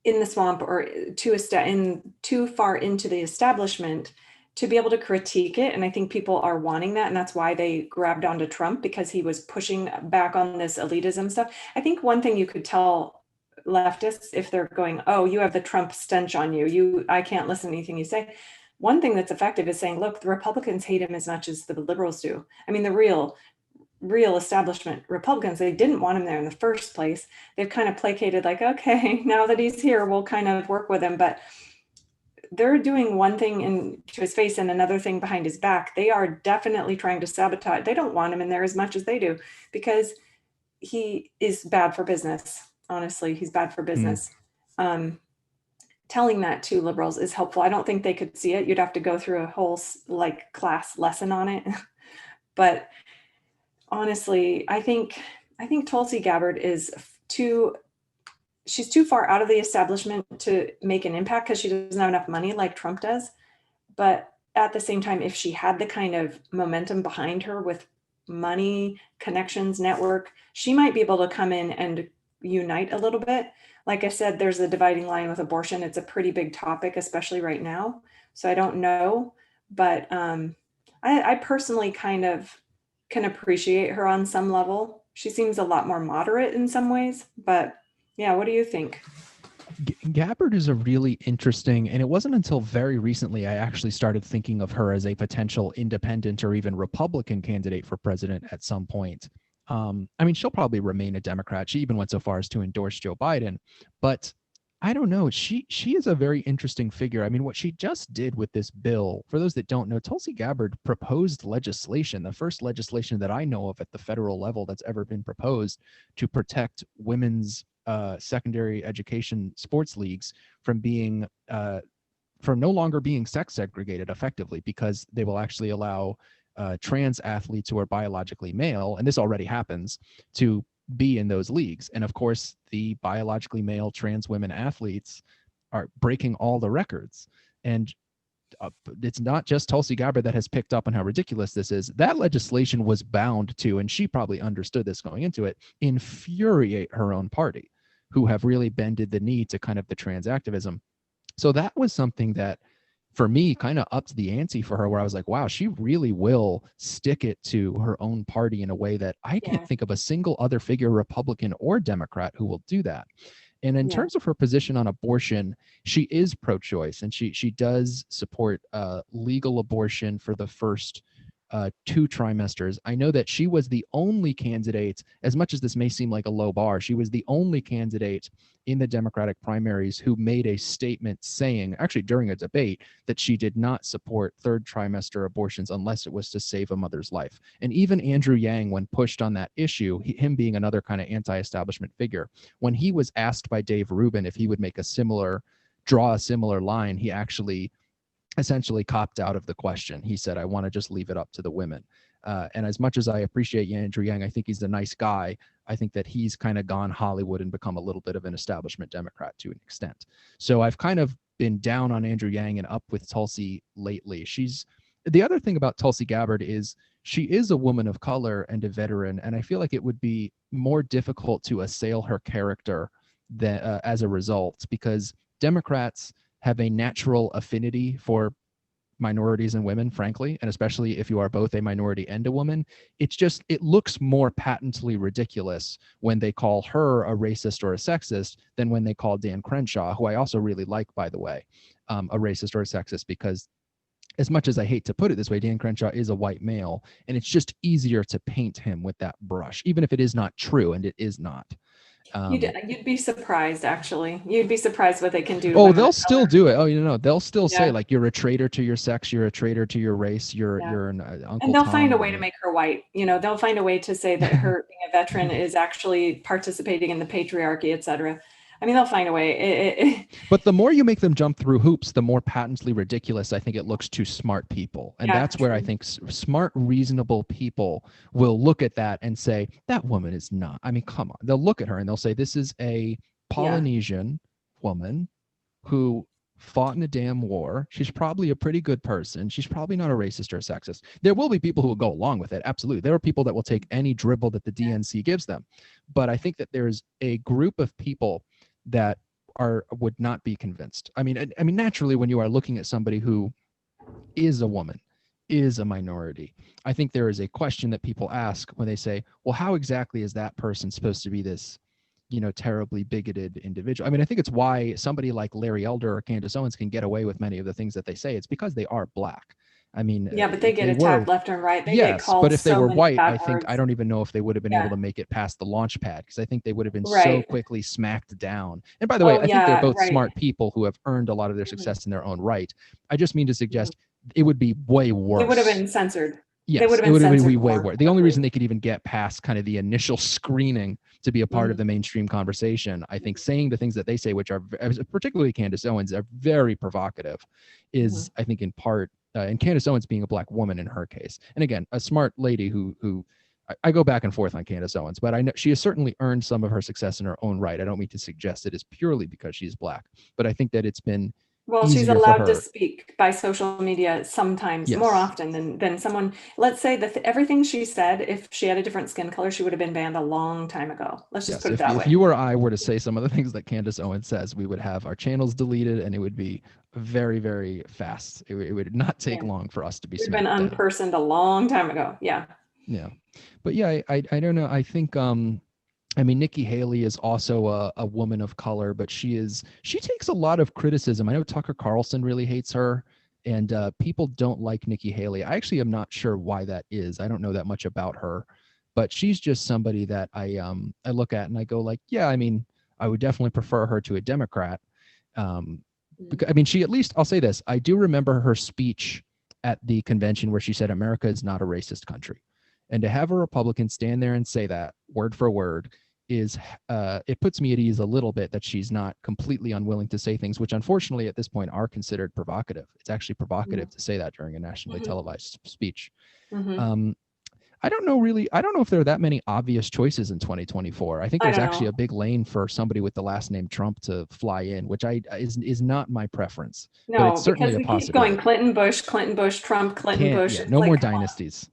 in the swamp or too far into the establishment to be able to critique it. And I think people are wanting that. And that's why they grabbed onto Trump, because he was pushing back on this elitism stuff. I think one thing you could tell leftists, if they're going, oh, you have the Trump stench on you, I can't listen to anything you say. One thing that's effective is saying, look, the Republicans hate him as much as the liberals do. I mean, the real establishment Republicans, they didn't want him there in the first place. They've kind of placated, like, okay, now that he's here, we'll kind of work with him. But they're doing one thing to his face and another thing behind his back. They are definitely trying to sabotage. They don't want him in there as much as they do, because he is bad for business. Honestly, he's bad for Mm. business. Telling that to liberals is helpful. I don't think they could see it. You'd have to go through a whole like class lesson on it. But honestly, I think Tulsi Gabbard she's too far out of the establishment to make an impact because she doesn't have enough money like Trump does. But at the same time, if she had the kind of momentum behind her with money, connections, network, she might be able to come in and unite a little bit. Like I said, there's a dividing line with abortion. It's a pretty big topic, especially right now. So I don't know, but I personally kind of can appreciate her on some level. She seems a lot more moderate in some ways, but yeah, what do you think? Gabbard is a really interesting, and it wasn't until very recently I actually started thinking of her as a potential independent or even Republican candidate for president at some point. I mean, she'll probably remain a Democrat. She even went so far as to endorse Joe Biden, but I don't know. She is a very interesting figure. I mean, what she just did with this bill, for those that don't know, Tulsi Gabbard proposed legislation, the first legislation that I know of at the federal level that's ever been proposed to protect women's secondary education sports leagues from being from no longer being sex segregated effectively, because they will actually allow trans athletes who are biologically male, and this already happens, to be in those leagues. And of course, the biologically male trans women athletes are breaking all the records. And it's not just Tulsi Gabbard that has picked up on how ridiculous this is. That legislation was bound to, and she probably understood this going into it, infuriate her own party, who have really bended the knee to kind of the trans activism. So that was something that, for me, kind of upped the ante for her, where I was like, wow, she really will stick it to her own party in a way that I can't Yeah, think of a single other figure, Republican or Democrat, who will do that. And in yeah, terms of her position on abortion, she is pro-choice, and she does support legal abortion for the first 2 trimesters. I know that she was the only candidate, as much as this may seem like a low bar, she was the only candidate in the Democratic primaries who made a statement saying, actually during a debate, that she did not support 3rd trimester abortions unless it was to save a mother's life. And even Andrew Yang, when pushed on that issue, him being another kind of anti-establishment figure, when he was asked by Dave Rubin if he would draw a similar line, he actually essentially copped out of the question. He said, I want to just leave it up to the women. And as much as I appreciate Andrew Yang, I think he's a nice guy. I think that he's kind of gone Hollywood and become a little bit of an establishment Democrat to an extent. So I've kind of been down on Andrew Yang and up with Tulsi lately. The other thing about Tulsi Gabbard is she is a woman of color and a veteran, and I feel like it would be more difficult to assail her character as a result, because Democrats have a natural affinity for minorities and women, frankly, and especially if you are both a minority and a woman. It looks more patently ridiculous when they call her a racist or a sexist than when they call Dan Crenshaw, who I also really like, by the way, a racist or a sexist, because as much as I hate to put it this way, Dan Crenshaw is a white male, and it's just easier to paint him with that brush, even if it is not true, and it is not. You'd be surprised, actually. You'd be surprised what they can do, Oh, women they'll of still color. do it. Oh, you know, they'll still say Yeah, like you're a traitor to your sex, you're a traitor to your race, yeah. you're an And Uncle they'll find Tom a or way to whatever. make her white. They'll find a way to say that her being a veteran is actually participating in the patriarchy, et cetera. I mean, they'll find a way. But the more you make them jump through hoops, the more patently ridiculous I think it looks to smart people. And Yeah, that's where I true. think smart, reasonable people will look at that and say, that woman is not. I mean, come on. They'll look at her and they'll say, this is a Yeah, Polynesian woman who fought in a damn war. She's probably a pretty good person. She's probably not a racist or a sexist. There will be people who will go along with it. Absolutely. There are people that will take any dribble that the DNC gives them. But I think that there's a group of people that would not be convinced. I mean, naturally, when you are looking at somebody who is a woman, is a minority, I think there is a question that people ask when they say, well, how exactly is that person supposed to be this, terribly bigoted individual? I mean, I think it's why somebody like Larry Elder or Candace Owens can get away with many of the things that they say. It's because they are black. I mean, yeah, but they if get they were, attacked left and right. They get yes, but called if they so were many white, bad I words. don't even know if they would have been able Yeah, to make it past the launch pad, because I think they would have been so right. quickly smacked down. And by the way, Oh, I think they're yeah, both right. smart people who have earned a lot of their Mhm, success in their own right. I just mean to mhm. suggest it would be way They would have worse. been censored. They would Yes, have it been would have been censored way more worse. The only reason quickly. they could even get past kind of the initial screening to be a part of Mhm, the mainstream conversation, I think saying the things that they say, which are particularly Candace Owens, are very provocative, mhm. is I think in part, and Candace Owens being a black woman in her case, and again, a smart lady who I go back and forth on Candace Owens, but I know she has certainly earned some of her success in her own right. I don't mean to suggest it is purely because she's black, but I think that it's been Well, she's easier for allowed to her. speak by social media sometimes, more Yes. often than someone. Let's say that everything she said, if she had a different skin color, she would have been banned a long time ago. Let's just Yes, put it if that if way. you or I were to say some of the things that Candace Owens says, we would have our channels deleted, and it would be very, very fast. It would not take Yeah. long for us to be We've been smacked down. unpersoned a long time ago. Yeah. Yeah, but yeah, I don't know. I think I mean, Nikki Haley is also a woman of color, but she takes a lot of criticism. I know Tucker Carlson really hates her, and people don't like Nikki Haley. I actually am not sure why that is. I don't know that much about her, but she's just somebody that I look at and I go like, yeah, I mean, I would definitely prefer her to a Democrat. Um, Mm. because, I mean, she at least, I'll say this, I do remember her speech at the convention where she said America is not a racist country, and to have a Republican stand there and say that word for word is it puts me at ease a little bit that she's not completely unwilling to say things which unfortunately at this point are considered provocative. It's actually provocative Mhm. to say that during a nationally Mhm. televised speech. Mhm. um, I don't know really. I don't know if there are that many obvious choices in 2024. I think I there's don't actually know. a big lane for somebody with the last name Trump to fly in, which I is not my preference, but it's No, certainly because a we keep going possibility. Clinton, Bush, Trump, Clinton, Can't, Bush. yeah, It's no more like, come on. dynasties.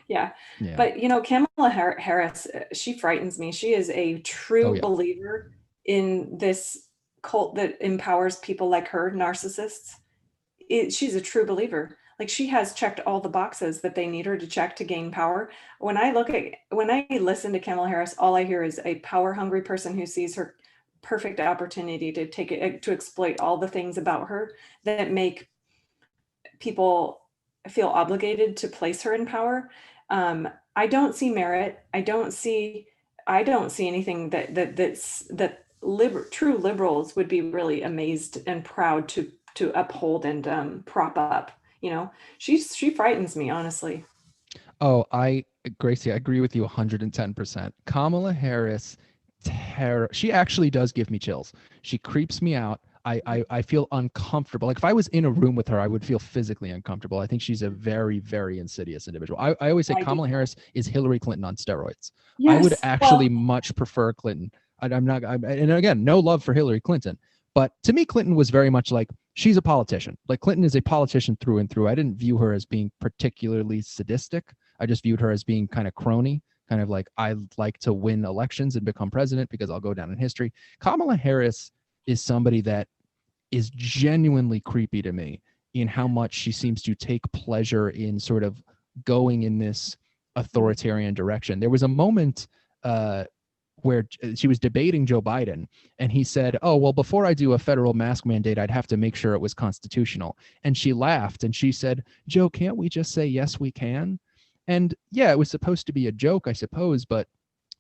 Yeah. Yeah. But, Kamala Harris, she frightens me. She is a Oh true yeah. believer in this cult that empowers people like her, narcissists. She's a true believer. Like, she has checked all the boxes that they need her to check to gain power. When I listen to Kamala Harris, all I hear is a power hungry person who sees her perfect opportunity to take it, to exploit all the things about her that make people feel obligated to place her in power. I don't see merit. I don't see anything that true liberals would be really amazed and proud to uphold and prop up. She frightens me, honestly. Oh, Gracie, I agree with you 110%. Kamala Harris, she actually does give me chills. She creeps me out. I feel uncomfortable. Like if I was in a room with her, I would feel physically uncomfortable. I think she's a very, very insidious individual. I always say I do Kamala too. Harris is Hillary Clinton on steroids. I would Yes. actually Well, much prefer Clinton. And again, no love for Hillary Clinton, but to me, Clinton was very much like she's a politician. Like Clinton is a politician through and through. I didn't view her as being particularly sadistic. I just viewed her as being kind of crony, kind of like I like to win elections and become president because I'll go down in history. Kamala Harris is somebody that is genuinely creepy to me in how much she seems to take pleasure in sort of going in this mm, authoritarian direction. There was a moment uh, where she was debating Joe Biden, and he said, "Oh, well, before I do a federal mask mandate, I'd have to make sure it was constitutional." And she laughed and she said, "Joe, can't we just say yes, we can?" And yeah, it was supposed to be a joke, I suppose, but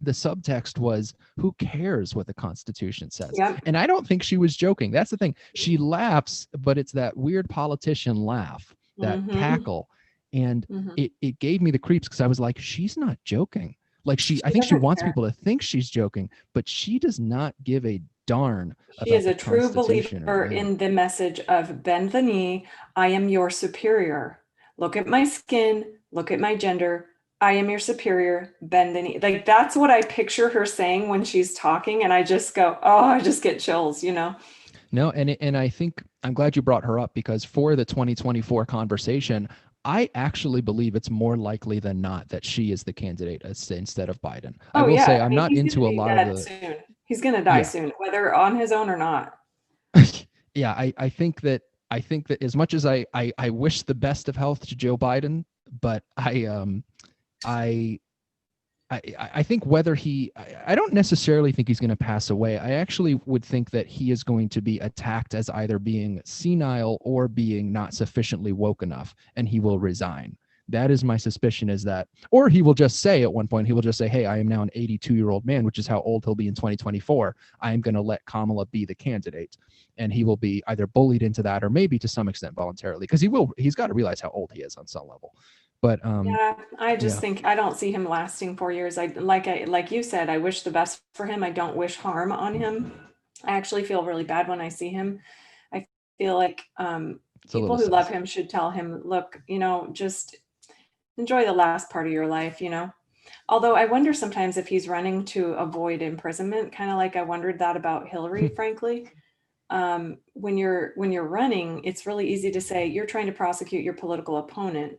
the subtext was, who cares what the Constitution says? Yep. And I don't think she was joking. That's the thing. She laughs, but it's that weird politician laugh, that Mm-hmm. cackle. And Mm-hmm. it gave me the creeps, because I was like, she's not joking. Like, I She think she doesn't wants care. people to think she's joking, but she does not give a darn She about is the a true Constitution. Or believer in the message of bend the knee. I am your superior. Look at my skin. Look at my gender. I am your superior. Bend the knee. Like that's what I picture her saying when she's talking. And I just go, oh, I just get chills, you know? No, and I think I'm glad you brought her up, because for the 2024 conversation, I actually believe it's more likely than not that she is the candidate instead of Biden. I Oh, will say yeah. I I'm mean, not he's going to into a be lot of dead the, soon. He's going to die yeah. soon, whether on his own or not. Yeah, I think that as much as I wish the best of health to Joe Biden, but I I think whether I don't necessarily think he's going to pass away. I actually would think that he is going to be attacked as either being senile or being not sufficiently woke enough, and he will resign. That is my suspicion, is that, or he will just say at one point, he will just say, hey, I am now an 82-year-old man, which is how old he'll be in 2024. I am going to let Kamala be the candidate. And he will be either bullied into that, or maybe to some extent voluntarily, because he's got to realize how old he is on some level. But Yeah, I just yeah. think I don't see him lasting 4 years. Like you said, I wish the best for him. I don't wish harm on him. I actually feel really bad when I see him. I feel like It's a people little who love sus. him should tell him, look, just enjoy the last part of your life. Although I wonder sometimes if he's running to avoid imprisonment, kind of like I wondered that about Hillary, frankly. When you're running, it's really easy to say you're trying to prosecute your political opponent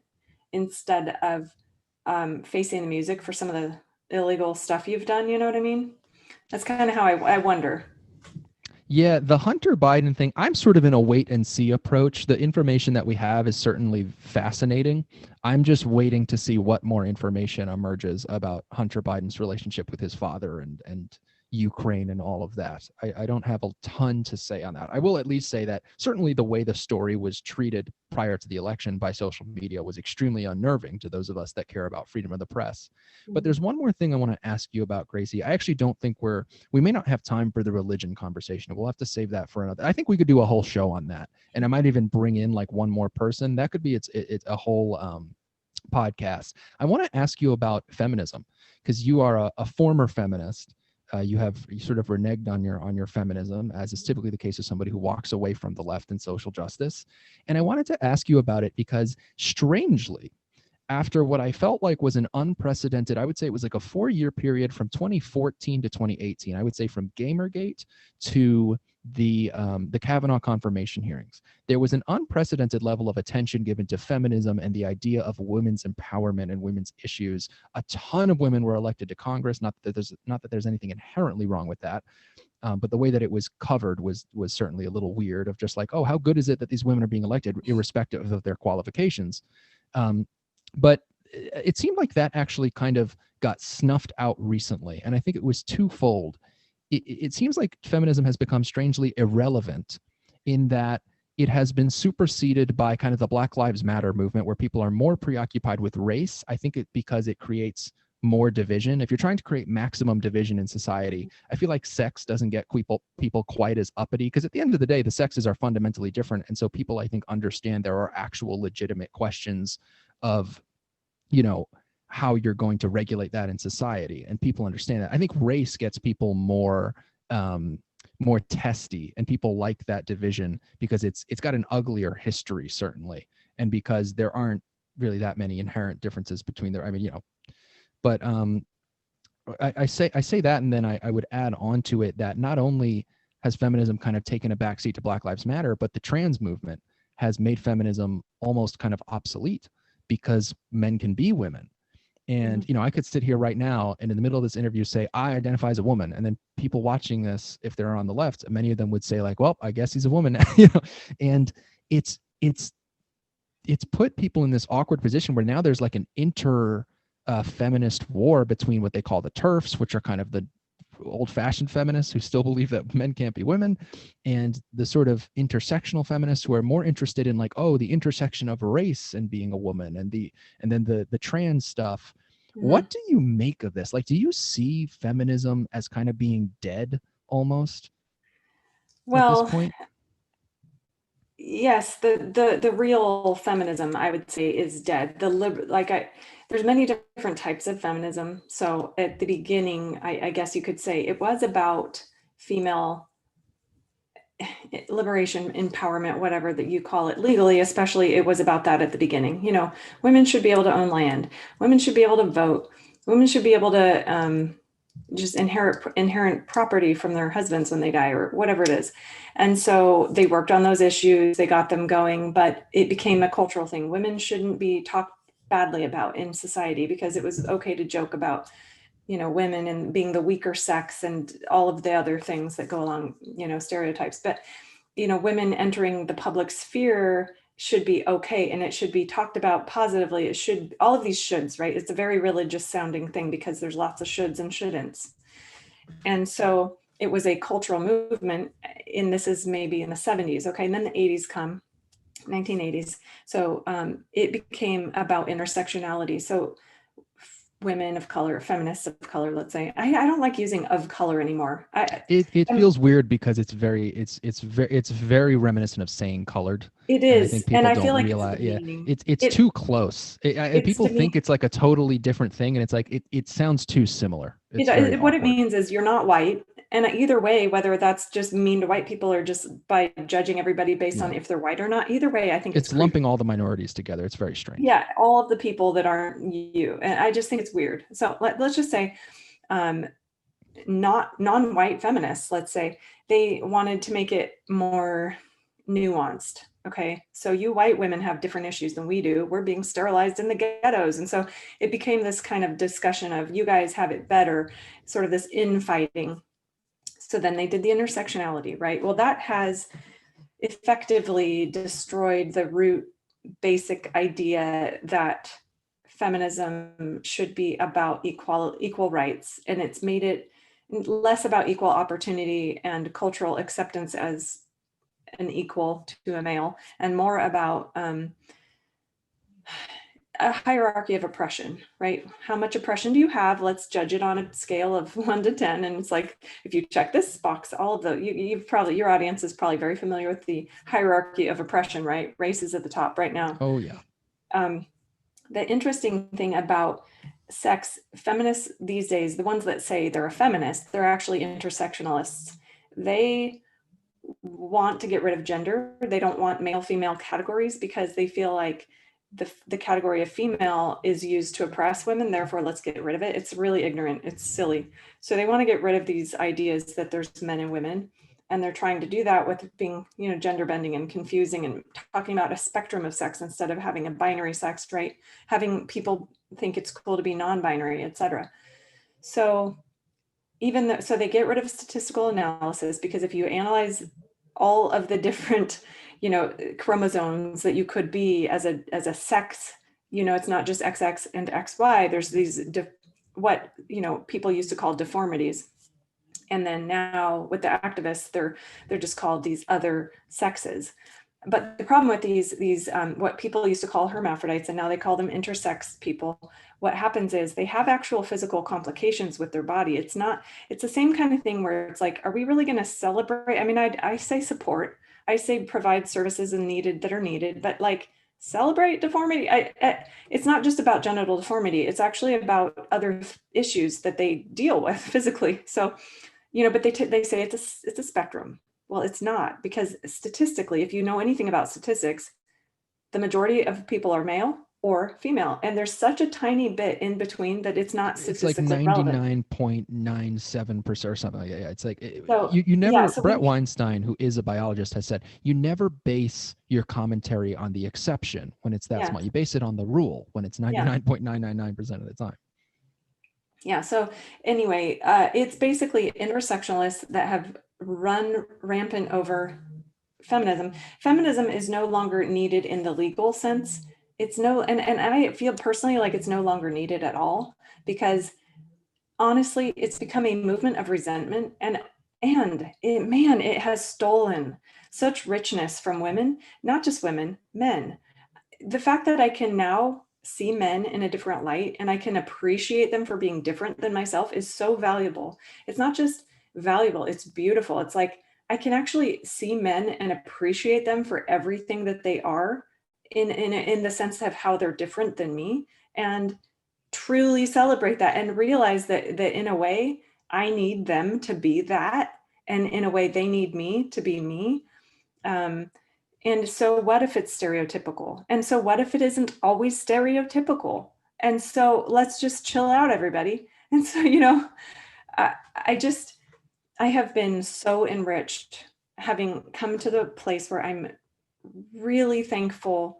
instead of facing the music for some of the illegal stuff you've done. You know what I mean? That's kind of how I wonder. Yeah, the Hunter Biden thing, I'm sort of in a wait and see approach. The information that we have is certainly fascinating. I'm just waiting to see what more information emerges about Hunter Biden's relationship with his father and Ukraine and all of that. I don't have a ton to say on that. I will at least say that certainly the way the story was treated prior to the election by social media was extremely unnerving to those of us that care about freedom of the press. But Mhm. there's one more thing I want to ask you about, Gracie. I actually don't think we may not have time for the religion conversation. We'll have to save that for another. I think we could do a whole show on that, and I might even bring in like one more person. That could be it's a whole podcast. I want to ask you about feminism, because you are a former feminist. You sort of reneged on your feminism, as is typically the case of somebody who walks away from the left and social justice. And I wanted to ask you about it because, strangely, after what I felt like was an unprecedented, I would say it was like a 4-year period from 2014 to 2018. I would say from Gamergate to the Kavanaugh confirmation hearings. There was an unprecedented level of attention given to feminism and the idea of women's empowerment and women's issues. A ton of women were elected to Congress. Not that there's anything inherently wrong with that, but the way that it was covered was certainly a little weird. Of just like, oh, how good is it that these women are being elected, irrespective of their qualifications? Um, but it seemed like that actually kind of got snuffed out recently, and I think it was twofold. It seems like feminism has become strangely irrelevant, in that it has been superseded by kind of the Black Lives Matter movement, where people are more preoccupied with race. I think because it creates more division. If you're trying to create maximum division in society, I feel like sex doesn't get people quite as uppity, because at the end of the day, the sexes are fundamentally different, and so people, I think, understand there are actual legitimate questions of, you know, how you're going to regulate that in society, and people understand that. I think race gets people more testy, and people like that division because it's got an uglier history, certainly, and because there aren't really that many inherent differences between there. I mean, but I say that, and then I would add on to it that not only has feminism kind of taken a backseat to Black Lives Matter, but the trans movement has made feminism almost kind of obsolete, because men can be women. And Mhm. I could sit here right now and in the middle of this interview say I identify as a woman, and then people watching this, if they're on the left, many of them would say like, well, I guess he's a woman now. And it's put people in this awkward position where now there's like an inter feminist war between what they call the TERFs, which are kind of the old-fashioned feminists who still believe that men can't be women, and the sort of intersectional feminists who are more interested in like, oh, the intersection of race and being a woman, and then the trans stuff, Mhm. What do you make of this? Like, do you see feminism as kind of being dead almost at this Well, point? yes, the real feminism, I would say, is dead. There's many different types of feminism. So at the beginning, I guess you could say it was about female liberation, empowerment, whatever that you call it legally, especially it was about that at the beginning. Women should be able to own land. Women should be able to vote. Women should be able to just inherent property from their husbands when they die or whatever it is. And so they worked on those issues, they got them going, but it became a cultural thing. Women shouldn't be talked badly about in society because it was okay to joke about women and being the weaker sex and all of the other things that go along, stereotypes. But women entering the public sphere should be okay, and it should be talked about positively. It should, all of these shoulds, right? It's a very religious sounding thing because there's lots of shoulds and shouldn'ts. And so it was a cultural movement, and this is maybe in the 70s. Okay, and then the 80s come, 1980s. So it became about intersectionality. So women of color, feminists of color, let's say. I don't like using of color anymore. It I'm, feels weird because it's very reminiscent of saying colored, it and I think is, and people I feel don't like it's realize. Yeah, demeaning. it's It too close. it's People to think me, it's like a totally different thing, and it's like it sounds too similar. It's very what it awkward. means is you're not white. And either way, whether that's just mean to white people or just by judging everybody based on Yeah, if they're white or not, either way, I think it's it's creepy. lumping all the minorities together. It's very strange. Yeah, all of the people that aren't you. And I just think it's weird. So let's just say um, not non-white feminists, let's say, they wanted to make it more nuanced. Okay, so you white women have different issues than we do. We're being sterilized in the ghettos. And so it became this kind of discussion of you guys have it better, sort of this infighting. So then they did the intersectionality, right? Well, that has effectively destroyed the root basic idea that feminism should be about equal rights, and it's made it less about equal opportunity and cultural acceptance as an equal to a male, and more about a hierarchy of oppression, right? How much oppression do you have? Let's judge it on a scale of 1 to 10. And it's like, if you check this box, all of the, you've probably, your audience is probably very familiar with the hierarchy of oppression, right? Race is at the top right now. Oh yeah. Um, the interesting thing about sex, feminists these days, the ones that say they're a feminist, they're actually intersectionalists. They want to get rid of gender. They don't want male female categories because they feel like the category of female is used to oppress women. Therefore, let's get rid of it. It's really ignorant. It's silly. So they want to get rid of these ideas that there's men and women. And they're trying to do that with being, gender bending and confusing and talking about a spectrum of sex instead of having a binary sex, right? Having people think it's cool to be non-binary, etc. So so they get rid of statistical analysis because if you analyze all of the different chromosomes that you could be as a sex, it's not just XX and XY. There's these what people used to call deformities, and then now with the activists, they're just called these other sexes. But the problem with these what people used to call hermaphrodites, and now they call them intersex people, what happens is they have actual physical complications with their body. It's the same kind of thing where it's like, are we really going to celebrate? I mean, I say support, I say provide services that are needed, but like celebrate deformity. It's not just about genital deformity. It's actually about other issues that they deal with physically. So, but they say it's a spectrum. Well, it's not, because statistically, if you know anything about statistics, the majority of people are male or female. And there's such a tiny bit in between that it's not It's like statistically relevant. 99.97% or something like that. Yeah, it's like So, you yeah. never. So Brett when, Weinstein, who is a biologist, has said you never base your commentary on the exception when it's that yeah, small. You base it on the rule when it's yeah, 99.999% of the time. yeah. So anyway, it's basically intersectionalists that have run rampant over feminism. Feminism is no longer needed in the legal sense. It's no, and I feel personally like it's no longer needed at all, because honestly, it's become a movement of resentment, it has stolen such richness from women, not just women, men. The fact that I can now see men in a different light and I can appreciate them for being different than myself is so valuable. It's not just valuable, it's beautiful. It's like I can actually see men and appreciate them for everything that they are in the sense of how they're different than me, and truly celebrate that and realize that in a way I need them to be that, and in a way they need me to be me. Um, and so what if it's stereotypical? And so what if it isn't always stereotypical? And so let's just chill out, everybody. And so, I just, I have been so enriched having come to the place where I'm really thankful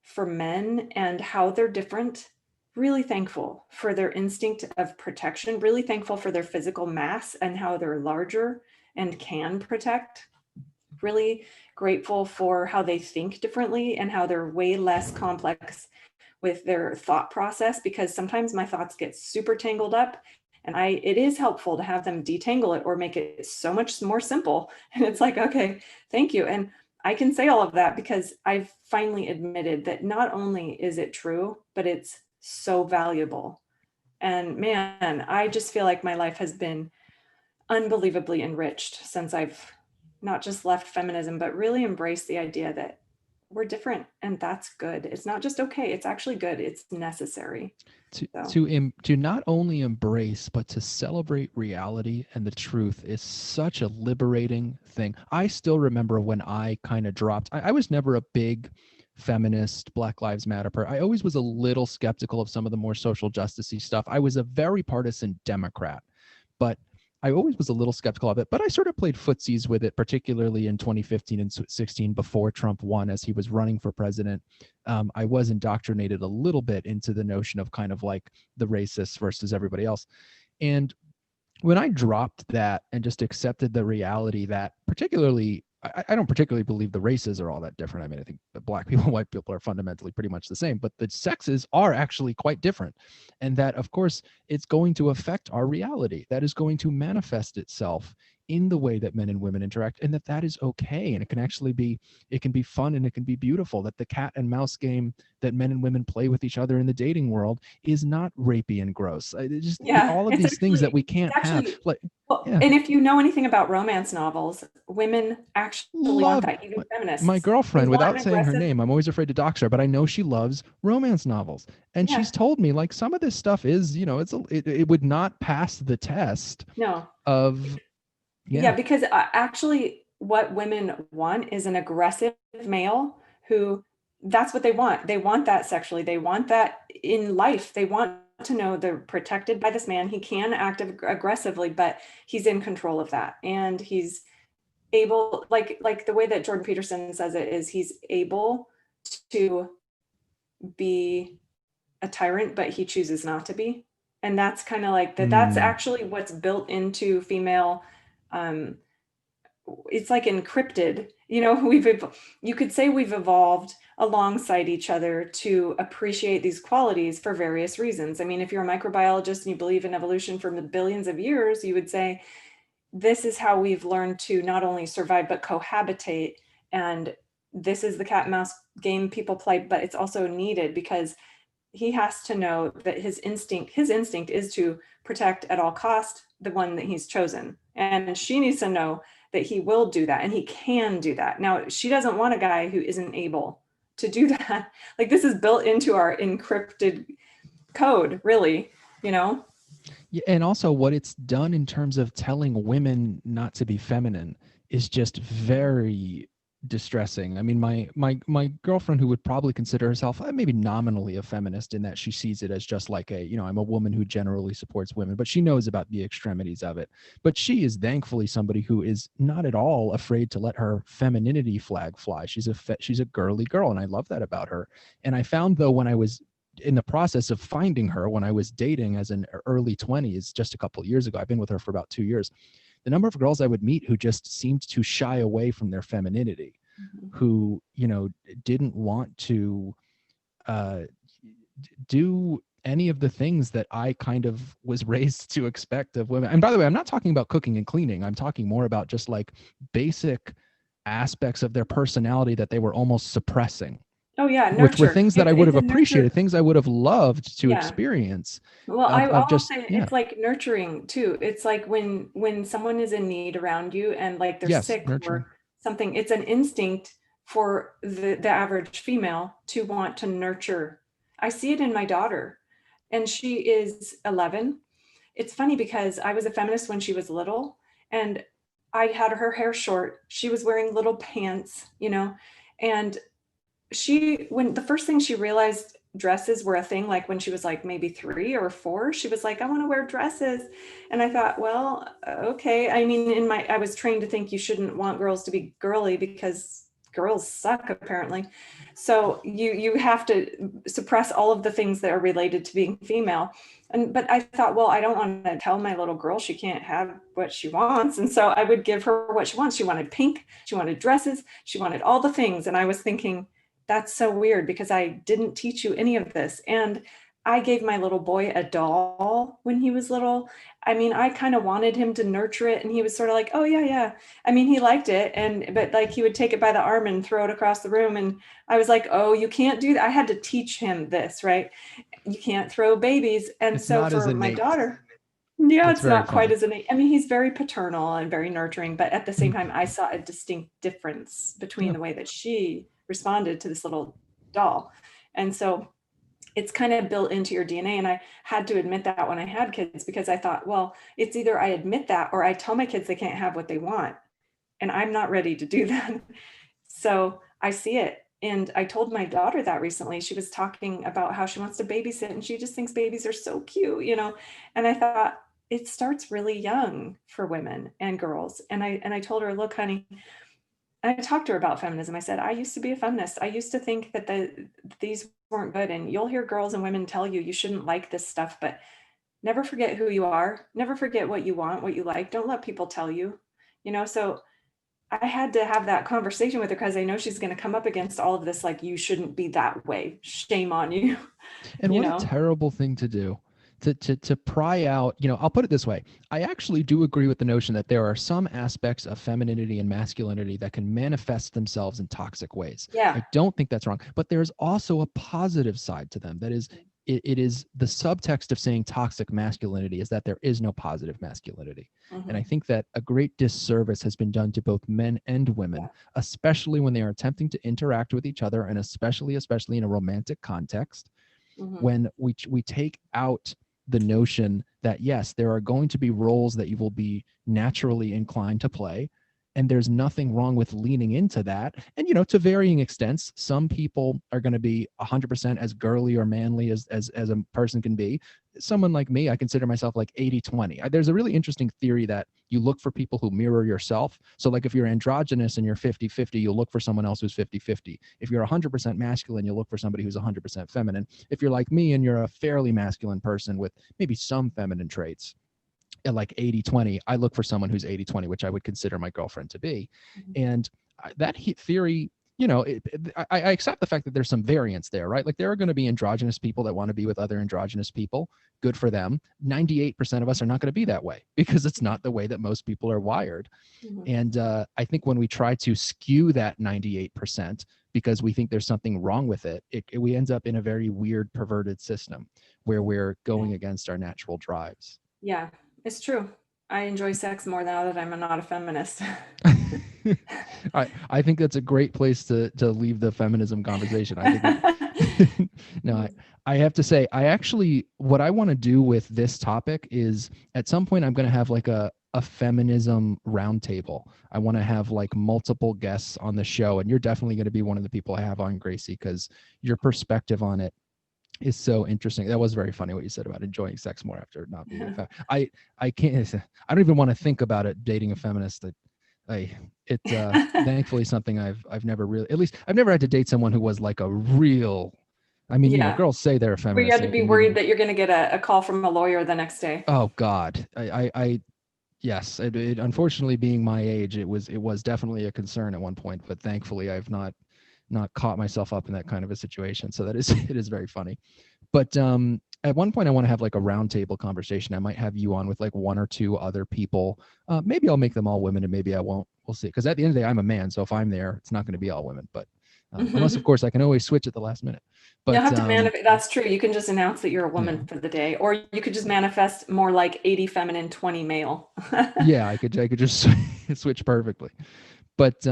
for men and how they're different, really thankful for their instinct of protection, really thankful for their physical mass and how they're larger and can protect, really grateful for how they think differently and how they're way less complex with their thought process, because sometimes my thoughts get super tangled up, and it is helpful to have them detangle it or make it so much more simple. And it's like, okay, thank you. And I can say all of that because I've finally admitted that not only is it true, but it's so valuable. And man, I just feel like my life has been unbelievably enriched since I've not just left feminism, but really embraced the idea that we're different and that's good. It's not just okay, it's actually good. It's necessary. To not only embrace but to celebrate reality and the truth is such a liberating thing. I still remember when I kind of dropped. I was never a big feminist, Black Lives Matter I always was a little skeptical of some of the more social justice-y stuff. I was a very partisan Democrat, but I always was a little skeptical of it, but I sort of played footsies with it, particularly in 2015 and 16 before Trump won as he was running for president. I was indoctrinated a little bit into the notion of kind of like the racists versus everybody else. And when I dropped that and just accepted the reality that particularly, I don't particularly believe the races are all that different. I mean, I think that Black people and white people are fundamentally pretty much the same, but the sexes are actually quite different. And that, of course, it's going to affect our reality. That is going to manifest itself in the way that men and women interact, and that is okay. And it can be fun and it can be beautiful. That the cat and mouse game that men and women play with each other in the dating world is not rapey and gross. Just all of these things that we can't have. Like, well, yeah. And if you know anything about romance novels, women actually want that, even feminists. My girlfriend, without saying her name, I'm always afraid to dox her, but I know she loves romance novels. And she's told me like some of this stuff is, it would not pass the test of... Yeah, because actually what women want is an aggressive male who, that's what they want. They want that sexually. They want that in life. They want to know they're protected by this man. He can act aggressively, but he's in control of that. And he's able, like the way that Jordan Peterson says it is, he's able to be a tyrant, but he chooses not to be. And that's kind of like that's actually what's built into female. It's like encrypted, you could say we've evolved alongside each other to appreciate these qualities for various reasons. I mean, if you're a microbiologist and you believe in evolution for billions of years, you would say this is how we've learned to not only survive but cohabitate, and this is the cat and mouse game people play, but it's also needed because he has to know that his instinct is to protect at all cost the one that he's chosen. And she needs to know that he will do that and he can do that. Now, she doesn't want a guy who isn't able to do that. Like, this is built into our encrypted code, really, Yeah, and also what it's done in terms of telling women not to be feminine is just very distressing. I mean, my girlfriend, who would probably consider herself maybe nominally a feminist in that she sees it as just like I'm a woman who generally supports women, but she knows about the extremities of it. But she is thankfully somebody who is not at all afraid to let her femininity flag fly. She's a girly girl, and I love that about her. And I found, though, when I was in the process of finding her, when I was dating as an early 20s, just a couple of years ago, I've been with her for about 2 years, the number of girls I would meet who just seemed to shy away from their femininity, who, didn't want to do any of the things that I kind of was raised to expect of women. And by the way, I'm not talking about cooking and cleaning. I'm talking more about just like basic aspects of their personality that they were almost suppressing. Oh yeah, which were nurture. things that I would It's have a nurture. appreciated, things I would have loved to Yeah. experience Well, I of will just, say yeah, it's like nurturing too. It's like when someone is in need around you and like they're yes, sick nurturing. or something, it's an instinct for the average female to want to nurture. I see it in my daughter, and she is 11. It's funny because I was a feminist when she was little, and I had her hair short. She was wearing little pants, and when the first thing she realized dresses were a thing, like when she was like maybe 3 or 4, she was like, I want to wear dresses. And I thought, well, okay. I mean, I was trained to think you shouldn't want girls to be girly because girls suck apparently. So you have to suppress all of the things that are related to being female. But I thought, well, I don't want to tell my little girl she can't have what she wants. And so I would give her what she wants. She wanted pink, she wanted dresses, she wanted all the things. And I was thinking, that's so weird because I didn't teach you any of this. And I gave my little boy a doll when he was little. I mean, I kind of wanted him to nurture it, and he was sort of like, "Oh yeah, yeah." I mean, he liked it, but like he would take it by the arm and throw it across the room, and I was like, "Oh, you can't do that." I had to teach him this, right? You can't throw babies. And It's so not as for my innate. daughter, yeah, That's it's very not quite funny. as innate. I mean, he's very paternal and very nurturing, but at the same time, I saw a distinct difference between Yeah. the way that she responded to this little doll. And so it's kind of built into your DNA. And I had to admit that when I had kids, because I thought, well, it's either I admit that or I tell my kids they can't have what they want. And I'm not ready to do that. So I see it. And I told my daughter that recently. She was talking about how she wants to babysit and she just thinks babies are so cute. And I thought it starts really young for women and girls. And I told her, look, honey, I talked to her about feminism. I said, I used to be a feminist. I used to think that these weren't good. And you'll hear girls and women tell you shouldn't like this stuff, but never forget who you are. Never forget what you want, what you like. Don't let people tell you. So I had to have that conversation with her because I know she's going to come up against all of this, like, you shouldn't be that way. Shame on you, And you what a know? terrible thing to do. To pry out, I'll put it this way. I actually do agree with the notion that there are some aspects of femininity and masculinity that can manifest themselves in toxic ways. Yeah. I don't think that's wrong, but there's also a positive side to them. That is, it is the subtext of saying toxic masculinity is that there is no positive masculinity. And I Hmm. think that a great disservice has been done to both men and women, Yeah. especially when they are attempting to interact with each other, and especially in a romantic context, Hmm. when we take out the notion that yes, there are going to be roles that you will be naturally inclined to play, and there's nothing wrong with leaning into that. And to varying extents, some people are going to be 100% as girly or manly as a person can be. Someone like me, I consider myself like 80-20. There's a really interesting theory that you look for people who mirror yourself. So like if you're androgynous and you're 50-50, you'll look for someone else who's 50-50. If you're 100% masculine, you'll look for somebody who's 100% feminine. If you're like me and you're a fairly masculine person with maybe some feminine traits, at like 80-20, I look for someone who's 80-20, which I would consider my girlfriend to be. And that theory, I accept the fact that there's some variance there, right? Like there are going to be androgynous people that want to be with other androgynous people. Good for them. 98% of us are not going to be that way because it's not the way that most people are wired. Hmm. And I think when we try to skew that 98% because we think there's something wrong with we end up in a very weird, perverted system where we're going against our natural drives. Yeah, it's true. I enjoy sex more now that I'm not a feminist. I think that's a great place to leave the feminism conversation. I think it, no, I have to say, what I want to do with this topic is at some point I'm going to have like a feminism roundtable. I want to have like multiple guests on the show, and you're definitely going to be one of the people I have on, Gracie, because your perspective on it is so interesting. That was very funny what you said about enjoying sex more after not being a I can't. I don't even want to think about it. Dating a feminist. That I it thankfully something I've never really, at least I've never had to date someone who was like a real. I mean, Yeah. girls say they're a Where you feminist had and to you be can meet worried them. that you're going to get a call from a lawyer the next day. Oh God, yes. Unfortunately, being my age, it was definitely a concern at one point. But thankfully, I've not caught myself up in that kind of a situation. So that is it is very funny. But at one point, I want to have like a roundtable conversation. I might have you on with like one or two other people. Maybe I'll make them all women, and maybe I won't. We'll see. Because at the end of the day, I'm a man, so if I'm there, it's not going to be all women. But Unless, of course, I can always switch at the last minute. You'll But have to manifest. That's true. You can just announce that you're a yeah, woman for the day, or you could just manifest more like 80 feminine, 20 male. yeah, I could just switch perfectly. But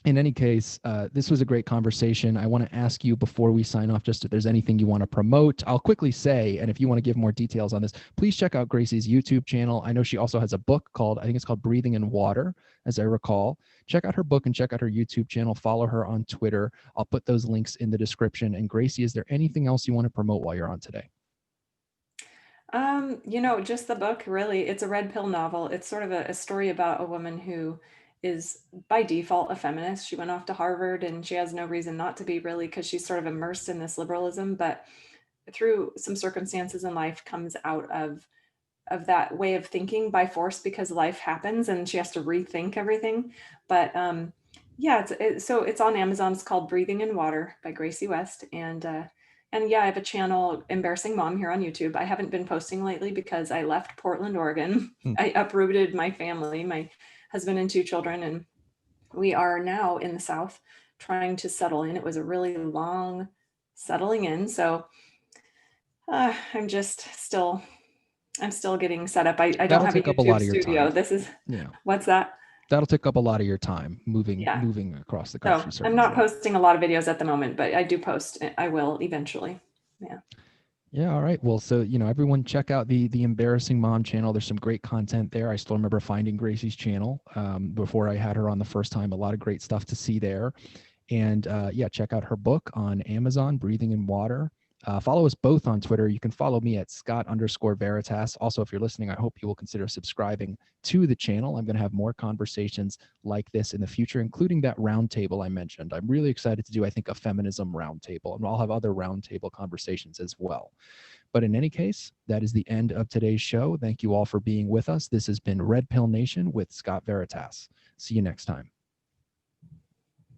in any case, this was a great conversation. I want to ask you before we sign off, just if there's anything you want to promote. I'll quickly say, and if you want to give more details on this, please check out Gracie's YouTube channel. I know she also has a book called, I think it's called Breathing in Water, as I recall. Check out her book and check out her YouTube channel. Follow her on Twitter. I'll put those links in the description. And Gracie, is there anything else you want to promote while you're on today? Just the book, really. It's a red pill novel. It's sort of a story about a woman who is by default a feminist. She went off to Harvard and she has no reason not to be, really, because she's sort of immersed in this liberalism, but through some circumstances in life comes out of that way of thinking by force because life happens and she has to rethink everything. But yeah, so it's on Amazon. It's called Breathing in Water by Gracie West. And yeah, I have a channel, Embarrassing Mom, here on YouTube. I haven't been posting lately because I left Portland, Oregon. Hmm. I uprooted my family, my husband and two children, and we are now in the South trying to settle in. It was a really long settling in. So I'm just still, I'm still getting set up. I don't That'll have a take up a lot YouTube of your time. studio. This is, Yeah, what's that? that'll take up a lot of your time Yeah. moving across the So country, I'm not certainly. posting a lot of videos at the moment, but I do post. I will eventually. Yeah. Yeah, all right. Well, so everyone check out the Embarrassing Mom channel. There's some great content there. I still remember finding Gracie's channel before I had her on the first time. A lot of great stuff to see there. And yeah, check out her book on Amazon, Breathing in Water. Follow us both on Twitter. You can follow me at Scott_Veritas. Also, if you're listening, I hope you will consider subscribing to the channel. I'm going to have more conversations like this in the future, including that roundtable I mentioned. I'm really excited to do, I think, a feminism roundtable, and I'll have other roundtable conversations as well. But in any case, that is the end of today's show. Thank you all for being with us. This has been Red Pill Nation with Scott Veritas. See you next time.